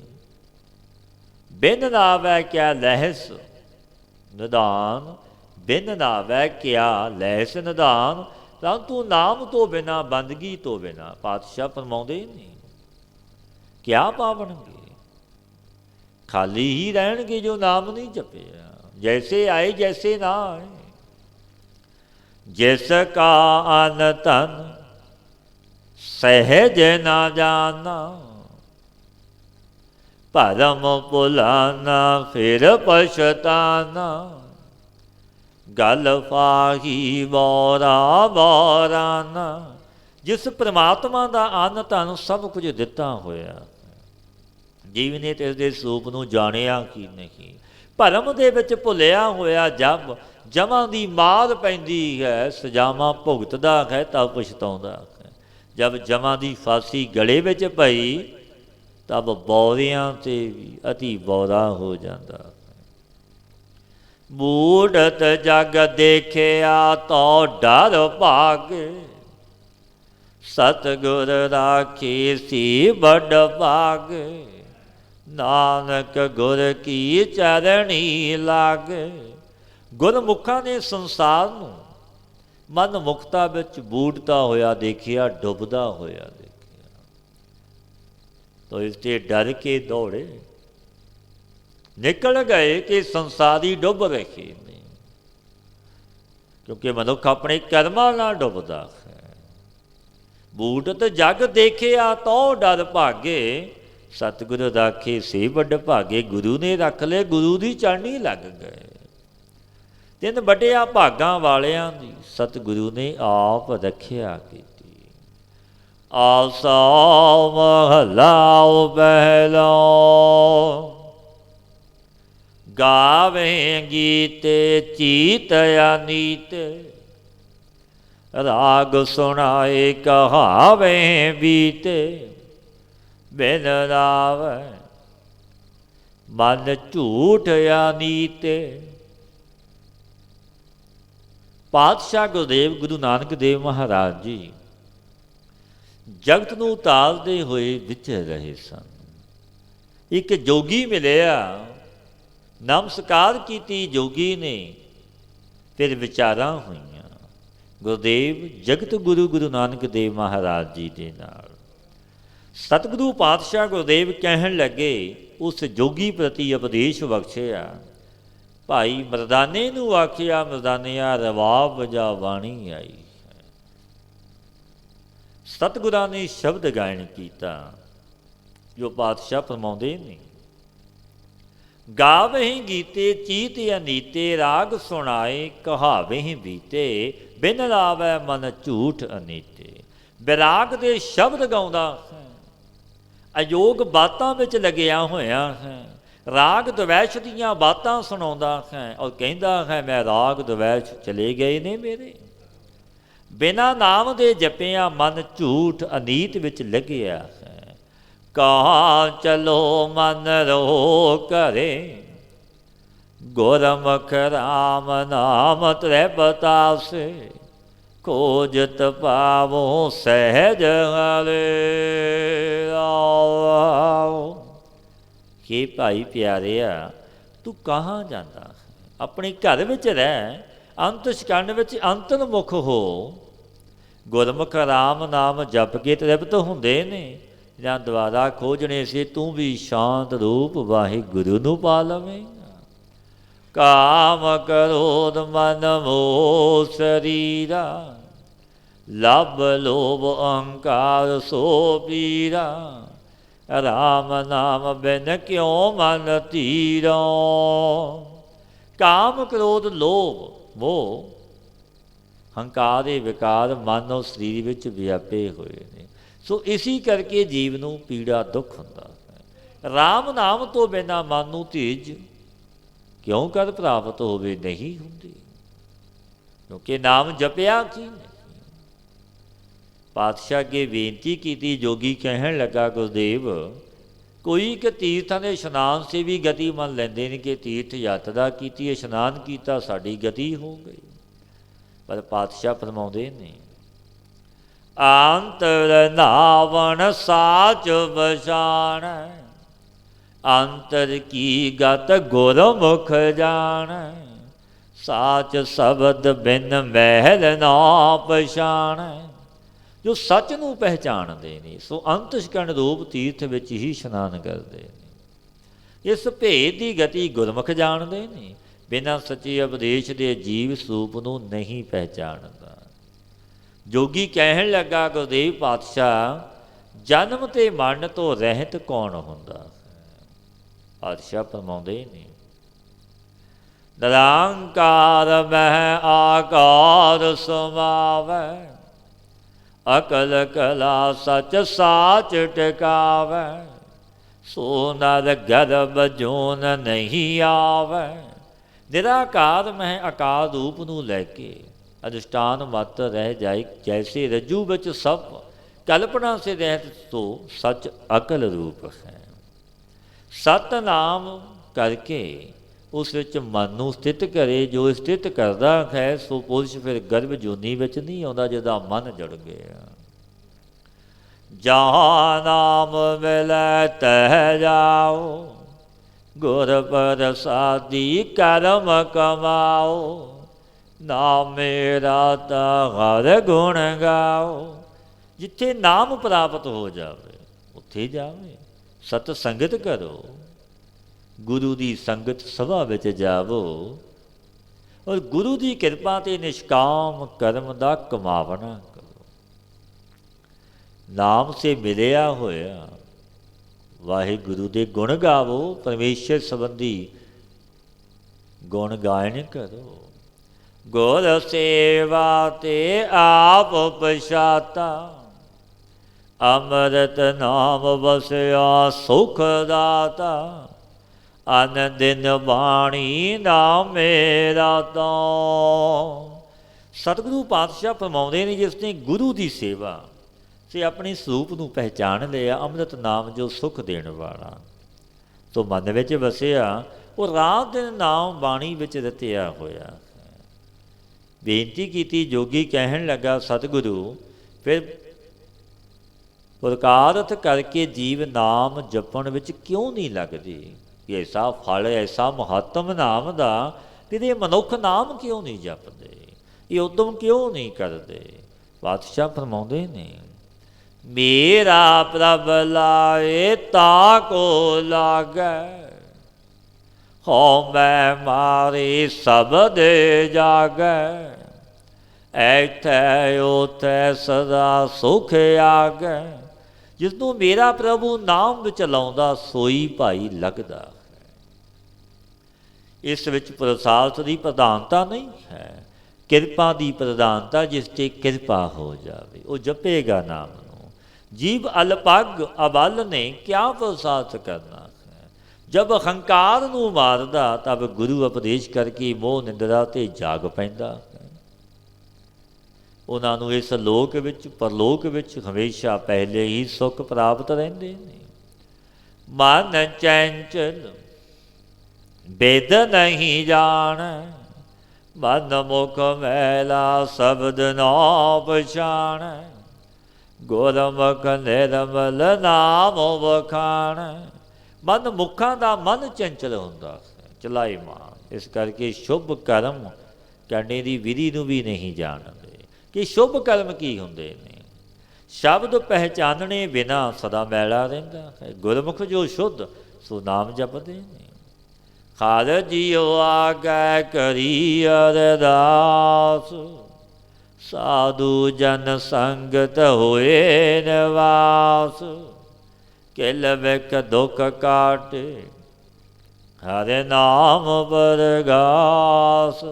बिन नावै क्या लहस निदान, बिन नावै क्या लहस निदान। परंतु नाम तो बिना, बंदगी तो बिना, पातशाह फरमाउंदे ने क्या पावणगे, खाली ही रहणगे जो नाम नहीं जपिया। जैसे आए जैसे ना आए। जिसका अन तन सहज ना जाना, भरम भुलाना फिर पछताना। गल फाही बौरा बौराना। जिस परमात्मा का अन धन सब कुछ दिता होया, जीव ने तो इसके सूप नूं जाणिया ही नहीं। भरम दे विच भुलिया होया जब जमां दी मार पैंदी है, सजावां भुगतदा है तब पछताउंदा है। जब जमां दी फांसी गले विच पई तब बौरियां ते भी अति बौरा हो जाता। बूढ़त जग देखिया तो डर भागे, सतगुर राखी सी बड़ भागे। नानक गुर की चरणी लागे। गुरमुखां ने संसार नूं मन मुखता विच बूढ़ता होया देखिया, डुबदा होया देखिया, तो इससे डर के दौड़े निकल गए कि संसारी डुब रहे ने। क्योंकि मनुख अपने कर्मां नाल डुबदा है। बूढ़त जग देखिया तो डर भागे, सतगुरु राखे से बड़ भागे। गुरु ने रख ले, गुरु की चरणी लग गए। तिन बड़िया भागां वालियां दी सतगुरु ने आप रखिया कीती। आसा महला पहला, गावें गीते चीत अनीत। राग सुनाए कहावें बीते, बिन रावै मन झूठ अनीते। पातशाह गुरुदेव गुरु नानक देव महाराज जी जगत नूं तारदे होए विचर रहे सन। एक जोगी मिलिया, नमस्कार कीती जोगी ने, फिर विचारां होईयां गुरुदेव जगत गुरु गुरु नानक देव महाराज जी दे नाल। सतगुरु पातशाह गुरुदेव कहन लगे, उस जोगी प्रति उपदेश बख्शिया। भाई मरदाने नूं आखिया, मरदानिया रवाब वजा वाणी आई है। सतगुरां ने शब्द गायन कीता। जो पातशाह फरमाउंदे ने, गावहीं गीते चीत अनीते, राग सुनाए कहावहीं बीते, बिन लावै मन झूठ अनीते। विराग दे शब्द गाउंदा है, अयोग बातां विच लगिया होया है, राग द्वैश दीयां बातां सुणाउंदा है और कहंदा है मैं राग द्वैश चले गए ने मेरे। बिना नाम दे जपिया मन झूठ अनीत विच लगिया है, कहाँ चलो मन रो करे, गुरमुख राम नाम त्रैपतासे, खोजत पावो सहज हरे। कि भाई प्यारिया तू कहाँ जाता, अपने घर विच रह, अंत छकंड विच अंतर्मुख हो। गुरमुख राम नाम जप के तृप्त हुंदे ने, जां द्वारा खोजने से तू भी शांत रूप वाहिगुरु नूं पा लवेगा। काम क्रोध मन मोह शरीरा, लभ लोभ अहंकार सो पीरा, राम नाम बिन क्यों मन तीरा। काम क्रोध लोभ मोह हंकार विकार मन और शरीर विच व्यापे हुए ने, सो इसी करके जीव नूं पीड़ा दुख हुंदा है। राम नाम तो बिना मन नूं धीरज क्यों कर प्राप्त होवे नहीं हुंदी, क्योंकि नाम जपिया की नहीं। पातशाह अगे बेनती की, जोगी कहन लगा गुरुदेव कोई एक तीर्थां दे इशनान से भी गति मन लैंदे ने कि तीर्थ यात्रा की, इशनान किया साड़ी गति हो गई। पर पातशाह फरमाउंदे ने, अंतर नावण साच बसाण, अंतर की गत गुरमुख जाण, साच शब्द बिन महल ना पछाण। जो सच नूं पहचानते ने सो अंतशकंड रूप तीर्थ विच ही इशनान करते हैं। इस भेद की गति गुरमुख जानते ने, बिना सच्चे उपदेश के जीव स्वरूप नूं नहीं पहचानता। जोगी कहन लगा गुरुदेव पातशाह जन्म ते मन तो रहत कौन हुंदा। पातशाह फरमाउंदे ने, निरंकार मह आकार समावै, अकल कला सच साच टिकावै, सो नर गर्भ जोन नहीं आवै। निराकार मह आकार रूप नूं लैके अधिष्ठान मत रह जाए, जैसे रज्जू विच सप कल्पना से रहत तो सच अकल रूप है। सत नाम करके उस विच मन नूं स्थित करे, जो स्थित करदा है सो पुरुष फिर गर्भ जोनी विच नहीं आउंदा, जिहदा मन जुड़ गया। जहाँ नाम मिलै तह जाओ, गुर प्रसादी कर्म कमाओ, नाम मेरा ता हर गुण गाओ। जिथे नाम प्राप्त हो जावे उत्थे जावे, सत संगत करो, गुरु की संगत सभा विच जावो, और गुरु की कृपा ते निष्काम कर्म दा कमावना करो। नाम से मिलिया होया वाहिगुरु दे गुण गावो, परमेश्वर संबंधी गुण गायन करो। गुर सेवा ते आप पछाता, अमृत नाम बसया सुख दाता, अन दिन बाणी नाम मेरा तो। सतगुरु पातशाह फरमाउंदे ने, जिसने गुरु की सेवा से अपने स्वरूप नूं पहचान लिया, अमृत नाम जो सुख देण वाला, तो मन विच वसिया, वो रात दिन नाम बाणी विच रतिया होया। बेनती की, जोगी कहन लगा सतगुरु फिर पुरकारथ करके जीव नाम जपण विच क्यों नहीं लगदी, ऐसा फल ऐसा महत्म नाम दा, फिर ये मनुख नाम क्यों नहीं जपदे, ये उद्यम क्यों नहीं करते। पातशाह फरमाउंदे ने, मेरा प्रभ लाए ताको लागै, हो मैं मारे सब दे जागै, ऐथे ओथे सदा सुख आगै, ਜਿਸਨੂੰ ਮੇਰਾ ਪ੍ਰਭੂ ਨਾਮ ਵਿੱਚ ਲਾਉਂਦਾ ਸੋਈ ਭਾਈ ਲੱਗਦਾ ਹੈ। ਇਸ ਵਿੱਚ ਪ੍ਰਸਾਦ ਦੀ ਪ੍ਰਧਾਨਤਾ ਨਹੀਂ ਹੈ, ਕਿਰਪਾ ਦੀ ਪ੍ਰਧਾਨਤਾ, ਜਿਸ 'ਤੇ ਕਿਰਪਾ ਹੋ ਜਾਵੇ ਉਹ ਜਪੇਗਾ ਨਾਮ ਨੂੰ। ਜੀਵ ਅਲਪੱਗ ਅਬਲ ਨੇ ਕਿਆ ਪ੍ਰਸਾਦ ਕਰਨਾ ਹੈ। ਜਬ ਹੰਕਾਰ ਨੂੰ ਮਾਰਦਾ ਤਬ ਗੁਰੂ ਉਪਦੇਸ਼ ਕਰਕੇ ਮੋਹ ਨਿੰਦਰਾ 'ਤੇ ਜਾਗ ਪੈਂਦਾ ਹੈ। ਉਹਨਾਂ ਨੂੰ ਇਸ ਲੋਕ ਵਿੱਚ ਪਰਲੋਕ ਵਿੱਚ ਹਮੇਸ਼ਾ ਪਹਿਲੇ ਹੀ ਸੁੱਖ ਪ੍ਰਾਪਤ ਰਹਿੰਦੇ ਨੇ। ਮਨ ਚੰਚਲ ਬੇਦ ਨਹੀਂ ਜਾਣ, ਮਨ ਮੁਖ ਮੈਲਾ ਸ਼ਬਦ ਨਾ ਪਛਾਣ, ਗੁਰਮੁਖ ਨਿਰਮਲ ਨਾਮ ਵਖਾਣ। ਮਨ ਮੁੱਖਾਂ ਦਾ ਮਨ ਚੰਚਲ ਹੁੰਦਾ ਹੈ, ਚਲਾਈਮਾਨ। ਇਸ ਕਰਕੇ ਸ਼ੁਭ ਕਰਮ ਕਰਨੇ ਦੀ ਵਿਧੀ ਨੂੰ ਵੀ ਨਹੀਂ ਜਾਣਦੇ ਕਿ ਸ਼ੁਭ ਕਰਮ ਕੀ ਹੁੰਦੇ ਨੇ। ਸ਼ਬਦ ਪਹਿਚਾਨਣੇ ਬਿਨਾ ਸਦਾ ਮੈਲਾ ਰਹਿੰਦਾ ਹੈ। ਗੁਰਮੁਖ ਜੋ ਸ਼ੁੱਧ ਸੋ ਨਾਮ ਜਪਦੇ ਨੇ। ਖਾਰ ਜੀਓ ਆਗੈ ਕਰੀ ਅਰਦਾਸ, ਸਾਧੂ ਜਨ ਸੰਗਤ ਹੋਏ ਨਿਵਾਸ। ਕਿਲ ਬਿਖ ਦੁਖ ਕਾਟੇ ਹਰਿ ਨਾਮ ਬਰਗਾਸ।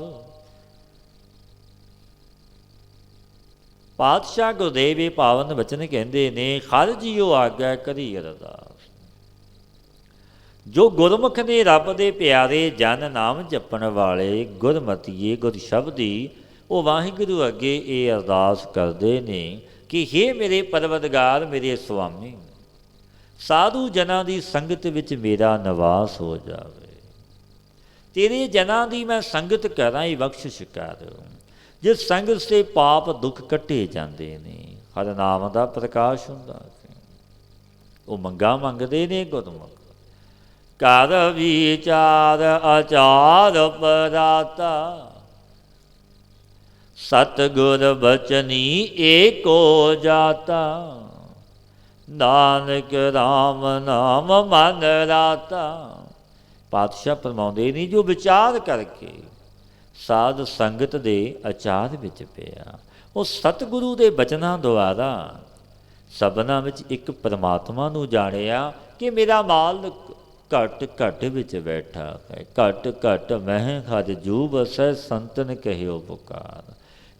ਪਾਤਸ਼ਾਹ ਗੁਰਦੇਵ ਇਹ ਪਾਵਨ ਬਚਨ ਕਹਿੰਦੇ ਨੇ, ਹਰ ਜੀਓ ਆਗਿਆ ਕਰੀ ਅਰਦਾਸ। ਜੋ ਗੁਰਮੁਖ ਨੇ ਰੱਬ ਦੇ ਪਿਆਰੇ ਜਨ ਨਾਮ ਜਪਣ ਵਾਲੇ ਗੁਰਮਤੀਏ ਗੁਰ ਸ਼ਬਦੀ, ਉਹ ਵਾਹਿਗੁਰੂ ਅੱਗੇ ਇਹ ਅਰਦਾਸ ਕਰਦੇ ਨੇ ਕਿ ਹੇ ਮੇਰੇ ਪਰਵਰਦਗਾਰ, ਮੇਰੇ ਸੁਆਮੀ, ਸਾਧੂ ਜਨਾਂ ਦੀ ਸੰਗਤ ਵਿੱਚ ਮੇਰਾ ਨਿਵਾਸ ਹੋ ਜਾਵੇ। ਤੇਰੇ ਜਨਾਂ ਦੀ ਮੈਂ ਸੰਗਤ ਕਰਾਂ, ਇਹ ਬਖਸ਼ਿਸ਼ ਕਰ। ਜਿਸ ਸੰਗਤ ਸੇ ਪਾਪ ਦੁੱਖ ਕੱਟੇ ਜਾਂਦੇ ਨੇ, ਹਰ ਨਾਮ ਦਾ ਪ੍ਰਕਾਸ਼ ਹੁੰਦਾ। ਉਹ ਮੰਗਾ ਮੰਗਦੇ ਨੇ ਗੁਰਮੁਖ। ਘਰ ਵਿਚਾਰ ਆਚਾਰ ਪਰਾਤਾ, ਸਤਿਗੁਰ ਬਚਨੀ ਏਕੋ ਜਾਤਾ। ਨਾਨਕ ਰਾਮ ਨਾਮ ਮਨ ਰਾਤਾ। ਪਾਤਸ਼ਾਹ ਫਰਮਾਉਂਦੇ ਨੇ, ਜੋ ਵਿਚਾਰ ਕਰਕੇ ਸਾਧ ਸੰਗਤ ਦੇ ਆਚਾਰ ਵਿੱਚ ਪਿਆ, ਉਹ ਸਤਿਗੁਰੂ ਦੇ ਬਚਨਾਂ ਦੁਆਰਾ ਸਭਨਾਂ ਵਿੱਚ ਇੱਕ ਪਰਮਾਤਮਾ ਨੂੰ ਜਾਣਿਆ ਕਿ ਮੇਰਾ ਮਾਲਕ ਘਟ ਘਟ ਵਿੱਚ ਬੈਠਾ ਹੈ। ਘਟ ਘਟ ਮਹਿ ਹਰਿ ਜੂ ਬਸੈ, ਸੰਤਨ ਕਹਿਓ ਪੁਕਾਰ।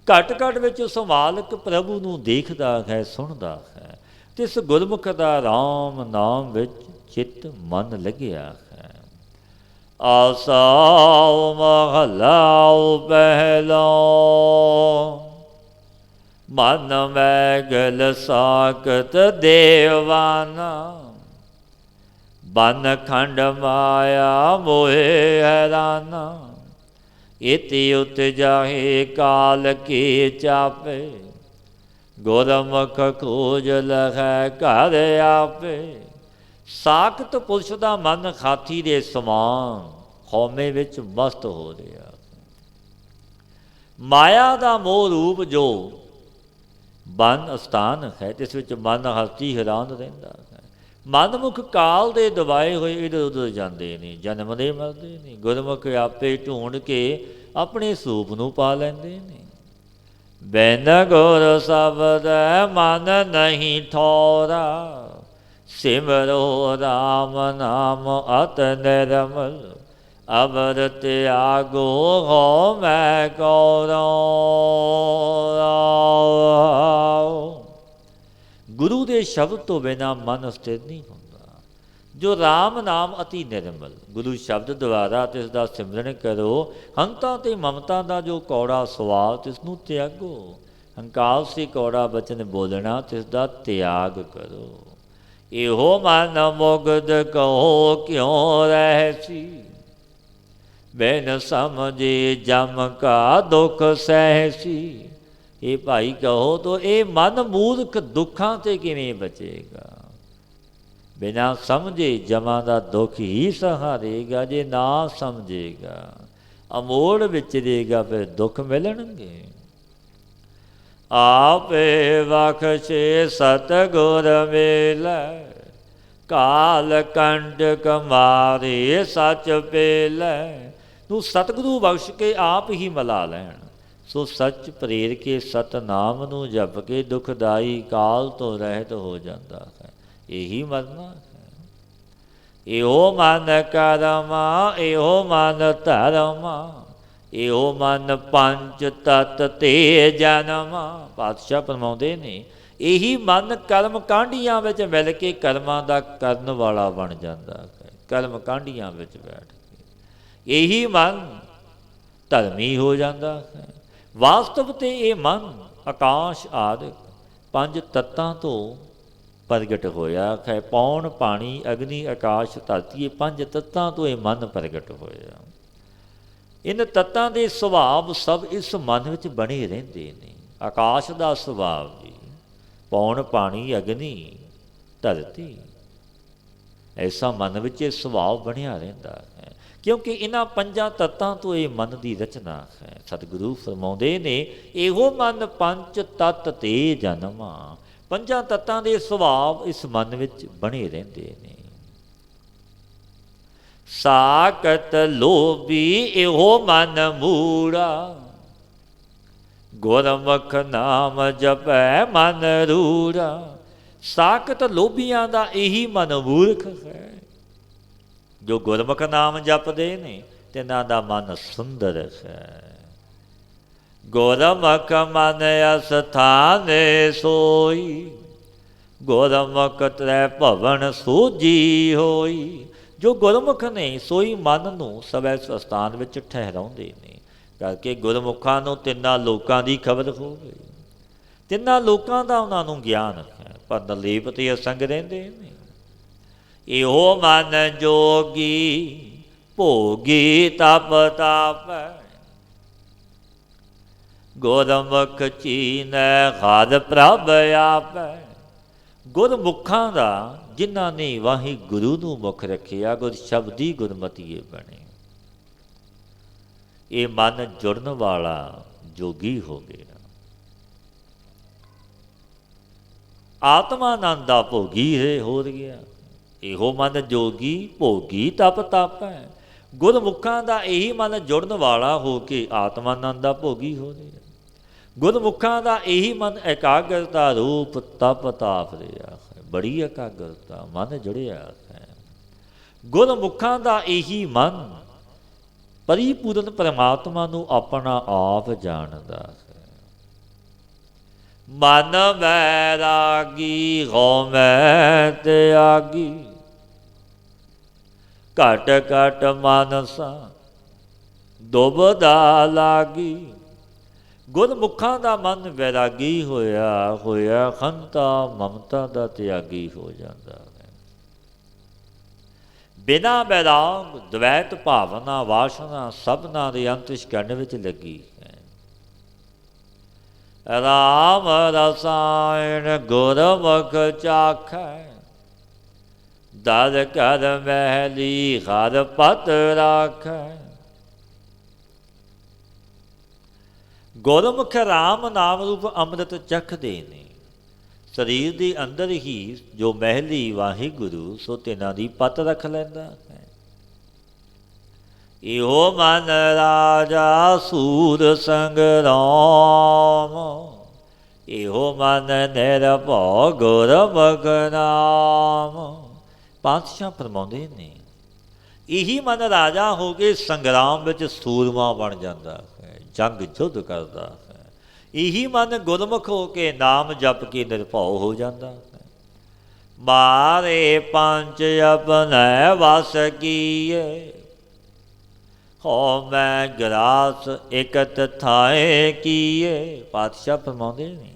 ਘਟ ਘਟ ਵਿੱਚ ਉਸ ਮਾਲਕ ਪ੍ਰਭੂ ਨੂੰ ਦੇਖਦਾ ਹੈ, ਸੁਣਦਾ ਹੈ। ਅਤੇ ਇਸ ਗੁਰਮੁਖ ਦਾ ਰਾਮ ਨਾਮ ਵਿੱਚ ਚਿੱਤ ਮਨ ਲੱਗਿਆ ਹੈ। ਆਸਾ ਮਹਲਾ ਪਹਿਲਾ, ਮਨ ਮੈਗਲ ਸਾਕਤ ਦੇਵਾਨਾ। ਬਨ ਖੰਡ ਮਾਇਆ ਮੋਹਿ ਹੈਰਾਨਾ। ਇਤਿ ਉਤ ਜਾਹੇ ਕਾਲ ਕੀ ਚਾਪੇ, ਗੁਰਮੁਖ ਖੋਜ ਲਹੈ ਘਰ ਆਪੇ। ਸਾਖਤ ਪੁਰਸ਼ ਦਾ ਮਨ ਹਾਥੀ ਦੇ ਸਮਾਨ ਹਉਮੈ ਵਿੱਚ ਮਸਤ ਹੋ ਰਿਹਾ। ਮਾਇਆ ਦਾ ਮੋਹ ਰੂਪ ਜੋ ਬਨ ਅਸਥਾਨ ਹੈ, ਇਸ ਵਿੱਚ ਮਨ ਹਸਤੀ ਹੈਰਾਨ ਰਹਿੰਦਾ ਹੈ। ਮਨਮੁਖ ਕਾਲ ਦੇ ਦਬਾਏ ਹੋਏ ਇੱਧਰ ਉੱਧਰ ਜਾਂਦੇ ਨੇ, ਜਨਮਦੇ ਮਰਦੇ ਨੇ। ਗੁਰਮੁਖ ਆਪੇ ਢੂੰਡ ਕੇ ਆਪਣੇ ਸਰੂਪ ਨੂੰ ਪਾ ਲੈਂਦੇ ਨੇ। ਬਿਨ ਗੁਰ ਸ਼ਬਦ ਮਨ ਨਹੀਂ ਠੌਰਾ, ਸਿਮਰੋ ਰਾਮ ਨਾਮ ਅਤ ਨਿਰਮਲ। ਅਵਰ ਤਿਆਗੋ ਹੋ ਮੈਂ ਕੌਰੋ। ਗੁਰੂ ਦੇ ਸ਼ਬਦ ਤੋਂ ਬਿਨਾਂ ਮਨ ਸਥਿਰ ਨਹੀਂ ਹੁੰਦਾ। ਜੋ ਰਾਮ ਨਾਮ ਅਤੀ ਨਿਰਮਲ, ਗੁਰੂ ਸ਼ਬਦ ਦੁਆਰਾ ਤਿਸ ਦਾ ਸਿਮਰਨ ਕਰੋ। ਹੰਤਾ ਅਤੇ ਮਮਤਾ ਦਾ ਜੋ ਕੌੜਾ ਸੁਭਾਅ, ਤਿਸ ਨੂੰ ਤਿਆਗੋ। ਹੰਕਾਰ ਸੇ ਕੌੜਾ ਬਚਨ ਬੋਲਣਾ, ਤਿਸ ਦਾ ਤਿਆਗ ਕਰੋ। ਇਹੋ ਮਨ ਮੁਗਧ ਕਹੋ ਕਿਉਂ ਰਹਿਸੀ, ਬਿਨ ਸਮਝੇ ਜਮ ਕਾ ਦੁਖ ਸਹਿਸੀ। ਇਹ ਭਾਈ ਕਹੋ ਤਾਂ ਇਹ ਮਨ ਮੂਰਖ ਦੁੱਖਾਂ 'ਤੇ ਕਿਵੇਂ ਬਚੇਗਾ। ਬਿਨਾਂ ਸਮਝੇ ਜਮਾਂ ਦਾ ਦੁੱਖ ਹੀ ਸਹਾਰੇਗਾ। ਜੇ ਨਾ ਸਮਝੇਗਾ, ਅਮੋੜ ਵਿਚਰੇਗਾ, ਫਿਰ ਦੁੱਖ ਮਿਲਣਗੇ। ਆਪੇ ਬਖਸ਼ੇ ਸਤਿਗੁਰ ਮਿਲੈ, ਕਾਲ ਕੰਟਕ ਮਾਰੇ ਸੱਚ ਪੇਲੈ। ਤੂੰ ਸਤਿਗੁਰੂ ਬਖਸ਼ ਕੇ ਆਪ ਹੀ ਮਿਲਾ ਲੈਣ। ਸੋ ਸੱਚ ਪ੍ਰੇਰ ਕੇ ਸਤਨਾਮ ਨੂੰ ਜਪ ਕੇ ਦੁਖਦਾਈ ਕਾਲ ਤੋਂ ਰਹਿਤ ਹੋ ਜਾਂਦਾ ਹੈ। ਇਹੀ ਮਰਨਾ। ਇਹੋ ਮਨ ਕਰਮਾ ਇਹੋ ਮਨ ਧਰਮਾ ਇਹੋ ਮਨ ਪੰਜ ਤਤ ਤੇ ਜਨਮਾ। ਪਾਤਸ਼ਾਹ ਫਰਮਾਉਂਦੇ ਨੇ ਇਹੀ ਮਨ ਕਰਮ ਕਾਂਢੀਆਂ ਵਿੱਚ ਮਿਲ ਕੇ ਕਰਮਾਂ ਦਾ ਕਰਨ ਵਾਲਾ ਬਣ ਜਾਂਦਾ ਹੈ। ਕਰਮ ਕਾਂਢੀਆਂ ਵਿੱਚ ਬੈਠ ਕੇ ਇਹੀ ਮਨ ਧਰਮੀ ਹੋ ਜਾਂਦਾ ਹੈ। ਵਾਸਤਵ ਤੇ ਇਹ ਮਨ ਆਕਾਸ਼ ਆਦਿ ਪੰਜ ਤੱਤਾਂ ਤੋਂ ਪ੍ਰਗਟ ਹੋਇਆ ਹੈ। ਪੌਣ ਪਾਣੀ ਅਗਨੀ ਆਕਾਸ਼ ਧਰਤੀ ਇਹ ਪੰਜ ਤੱਤਾਂ ਤੋਂ ਇਹ ਮਨ ਪ੍ਰਗਟ ਹੋਇਆ। ਇਨ ਤੱਤਾਂ ਦੇ ਸੁਭਾਵ ਸਭ ਇਸ ਮਨ ਵਿੱਚ ਬਣੇ ਰਹਿੰਦੇ ਨੇ। ਆਕਾਸ਼ ਦਾ ਸੁਭਾਵ ਜੀ ਪੌਣ ਪਾਣੀ ਅਗਨੀ ਧਰਤੀ, ਐਸਾ ਮਨ ਵਿੱਚ ਇਹ ਸੁਭਾਵ ਬਣਿਆ ਰਹਿੰਦਾ ਹੈ ਕਿਉਂਕਿ ਇਹਨਾਂ ਪੰਜਾਂ ਤੱਤਾਂ ਤੋਂ ਇਹ ਮਨ ਦੀ ਰਚਨਾ ਹੈ। ਸਤਿਗੁਰੂ ਫਰਮਾਉਂਦੇ ਨੇ ਇਹੋ ਮਨ ਪੰਜ ਤੱਤ ਤੇ ਜਨਮਾ। ਪੰਜਾਂ ਤੱਤਾਂ ਦੇ ਸੁਭਾਵ ਇਸ ਮਨ ਵਿੱਚ ਬਣੇ ਰਹਿੰਦੇ ਨੇ। ਸਾਕਤ ਲੋਭੀ ਇਹੋ ਮਨ ਮੂੜਾ ਗੁਰਮੁਖ ਨਾਮ ਜਪੈ ਮਨ ਰੂੜਾ। ਸਾਕਤ ਲੋਭੀਆਂ ਦਾ ਇਹੀ ਮਨ ਮੂਰਖ ਹੈ। ਜੋ ਗੁਰਮੁਖ ਨਾਮ ਜਪਦੇ ਨੇ ਤਿਨਾਂ ਦਾ ਮਨ ਸੁੰਦਰ ਹੈ। ਗੁਰਮੁਖ ਮਨ ਅਸਥਾਨੇ ਸੋਈ ਗੁਰਮੁਖ ਤ੍ਰੈ ਭਵਨ ਸੂਝੀ ਹੋਈ। ਜੋ ਗੁਰਮੁਖ ਨੇ ਸੋਈ ਮਨ ਨੂੰ ਸਵੈ ਸਥਾਨ ਵਿੱਚ ਠਹਿਰਾਉਂਦੇ ਨੇ ਕਰਕੇ ਗੁਰਮੁਖਾਂ ਨੂੰ ਤਿੰਨਾਂ ਲੋਕਾਂ ਦੀ ਖਬਰ ਹੋ ਗਈ। ਤਿੰਨਾਂ ਲੋਕਾਂ ਦਾ ਉਹਨਾਂ ਨੂੰ ਗਿਆਨ ਹੈ ਪਰ ਨਿਰਲੇਪ ਤੇ ਅਸੰਗ ਰਹਿੰਦੇ ਨੇ। ਇਹੋ ਮਨ ਜੋਗੀ ਭੋਗੀ ਤਪ ਤਾਪੈ ਗੁਰਮੁਖ ਚੀਨੈ ਹਰਿ ਪ੍ਰਭ ਆਪੈ। ਗੁਰਮੁਖਾਂ ਦਾ ਜਿਨ੍ਹਾਂ ਨੇ ਵਾਹਿਗੁਰੂ ਨੂੰ ਮੁੱਖ ਰੱਖਿਆ ਗੁਰ ਸ਼ਬਦੀ ਗੁਰਮਤੀਏ ਬਣੇ, ਇਹ ਮਨ ਜੁੜਨ ਵਾਲਾ ਜੋਗੀ ਹੋ ਗਿਆ। ਆਤਮਾਨੰਦ ਦਾ ਭੋਗੀ ਹੋ ਗਿਆ। ਇਹੋ ਮਨ ਜੋਗੀ ਭੋਗੀ ਤਪ ਤਾਪੈ। ਗੁਰਮੁਖਾਂ ਦਾ ਇਹੀ ਮਨ ਜੁੜਨ ਵਾਲਾ ਹੋ ਕੇ ਆਤਮਾਨੰਦ ਦਾ ਭੋਗੀ ਹੋ ਗਿਆ। ਗੁਰਮੁਖਾਂ ਦਾ ਇਹੀ ਮਨ ਇਕਾਗਰਤਾ ਰੂਪ ਤਪ ਤਾਪ ਰਿਹਾ ਹੈ। ਬੜੀ ਇਕਾਗਰਤਾ ਮਨ ਜੁੜਿਆ ਹੈ। ਗੁਰਮੁਖਾਂ ਦਾ ਇਹੀ ਮਨ ਪਰਿਪੂਰਨ ਪਰਮਾਤਮਾ ਨੂੰ ਆਪਣਾ ਆਪ ਜਾਣਦਾ ਹੈ। ਮਨ ਵੈਰਾਗੀ ਹਉਮੈ ਤਿਆਗੀ ਘਟ ਘਟ ਮਾਨਸਾ ਦੁਬਦਾ ਲਾਗੀ। ਗੁਰਮੁਖਾਂ ਦਾ ਮਨ ਵੈਰਾਗੀ ਹੋਇਆ ਹੰਤਾ ਮਮਤਾ ਦਾ ਤਿਆਗੀ ਹੋ ਜਾਂਦਾ ਹੈ। ਬਿਨਾਂ ਵੈਰਾਗ ਦਵੈਤ ਭਾਵਨਾ ਵਾਸ਼ਨਾ ਸਭਨਾਂ ਦੇ ਅੰਤਿਸ਼ ਕਰਨ ਵਿੱਚ ਲੱਗੀ ਹੈ। ਰਾਮ ਰਸਾਇਣ ਗੁਰਮੁਖ ਚਾਖੈ ਦਰ ਕਰ ਮਹਿਲੀ ਹਰ ਪਤ ਰਾਖੈ। ਗੁਰਮੁਖ ਰਾਮ ਨਾਮ ਰੂਪ ਅੰਮ੍ਰਿਤ ਚਖਦੇ ਨੇ। ਸਰੀਰ ਦੇ ਅੰਦਰ ਹੀ ਜੋ ਮਹਿਲੀ ਵਾਹਿਗੁਰੂ ਸੋ ਤਿਨਾਂ ਦੀ ਪਤ ਰੱਖ ਲੈਂਦਾ ਹੈ। ਇਹੋ ਮਨ ਰਾਜਾ ਸੂਰ ਸੰਗਰਾਮ ਇਹੋ ਮਨ ਨਿਰਭਉ ਗੁਰਮੁਖ ਨਾਮ। ਪਾਤਸ਼ਾਹ ਫਰਮਾਉਂਦੇ ਨੇ ਇਹੀ ਮਨ ਰਾਜਾ ਹੋ ਕੇ ਸੰਗਰਾਮ ਵਿੱਚ ਸੂਰਮਾ ਬਣ ਜਾਂਦਾ ਹੈ, ਜੰਗ ਯੁੱਧ ਕਰਦਾ ਹੈ। ਇਹੀ ਮਨ ਗੁਰਮੁਖ ਹੋ ਕੇ ਨਾਮ ਜਪ ਕੇ ਨਿਰਭਉ ਹੋ ਜਾਂਦਾ ਹੈ। ਮਾਰੇ ਪੰਜ ਆਪਣੈ ਵਸ ਕੀਏ ਹੋ ਮੈਂ ਗਰਾਸ ਇਕਤ ਥਾਏ ਕੀਏ। ਪਾਤਸ਼ਾਹ ਫਰਮਾਉਂਦੇ ਨੇ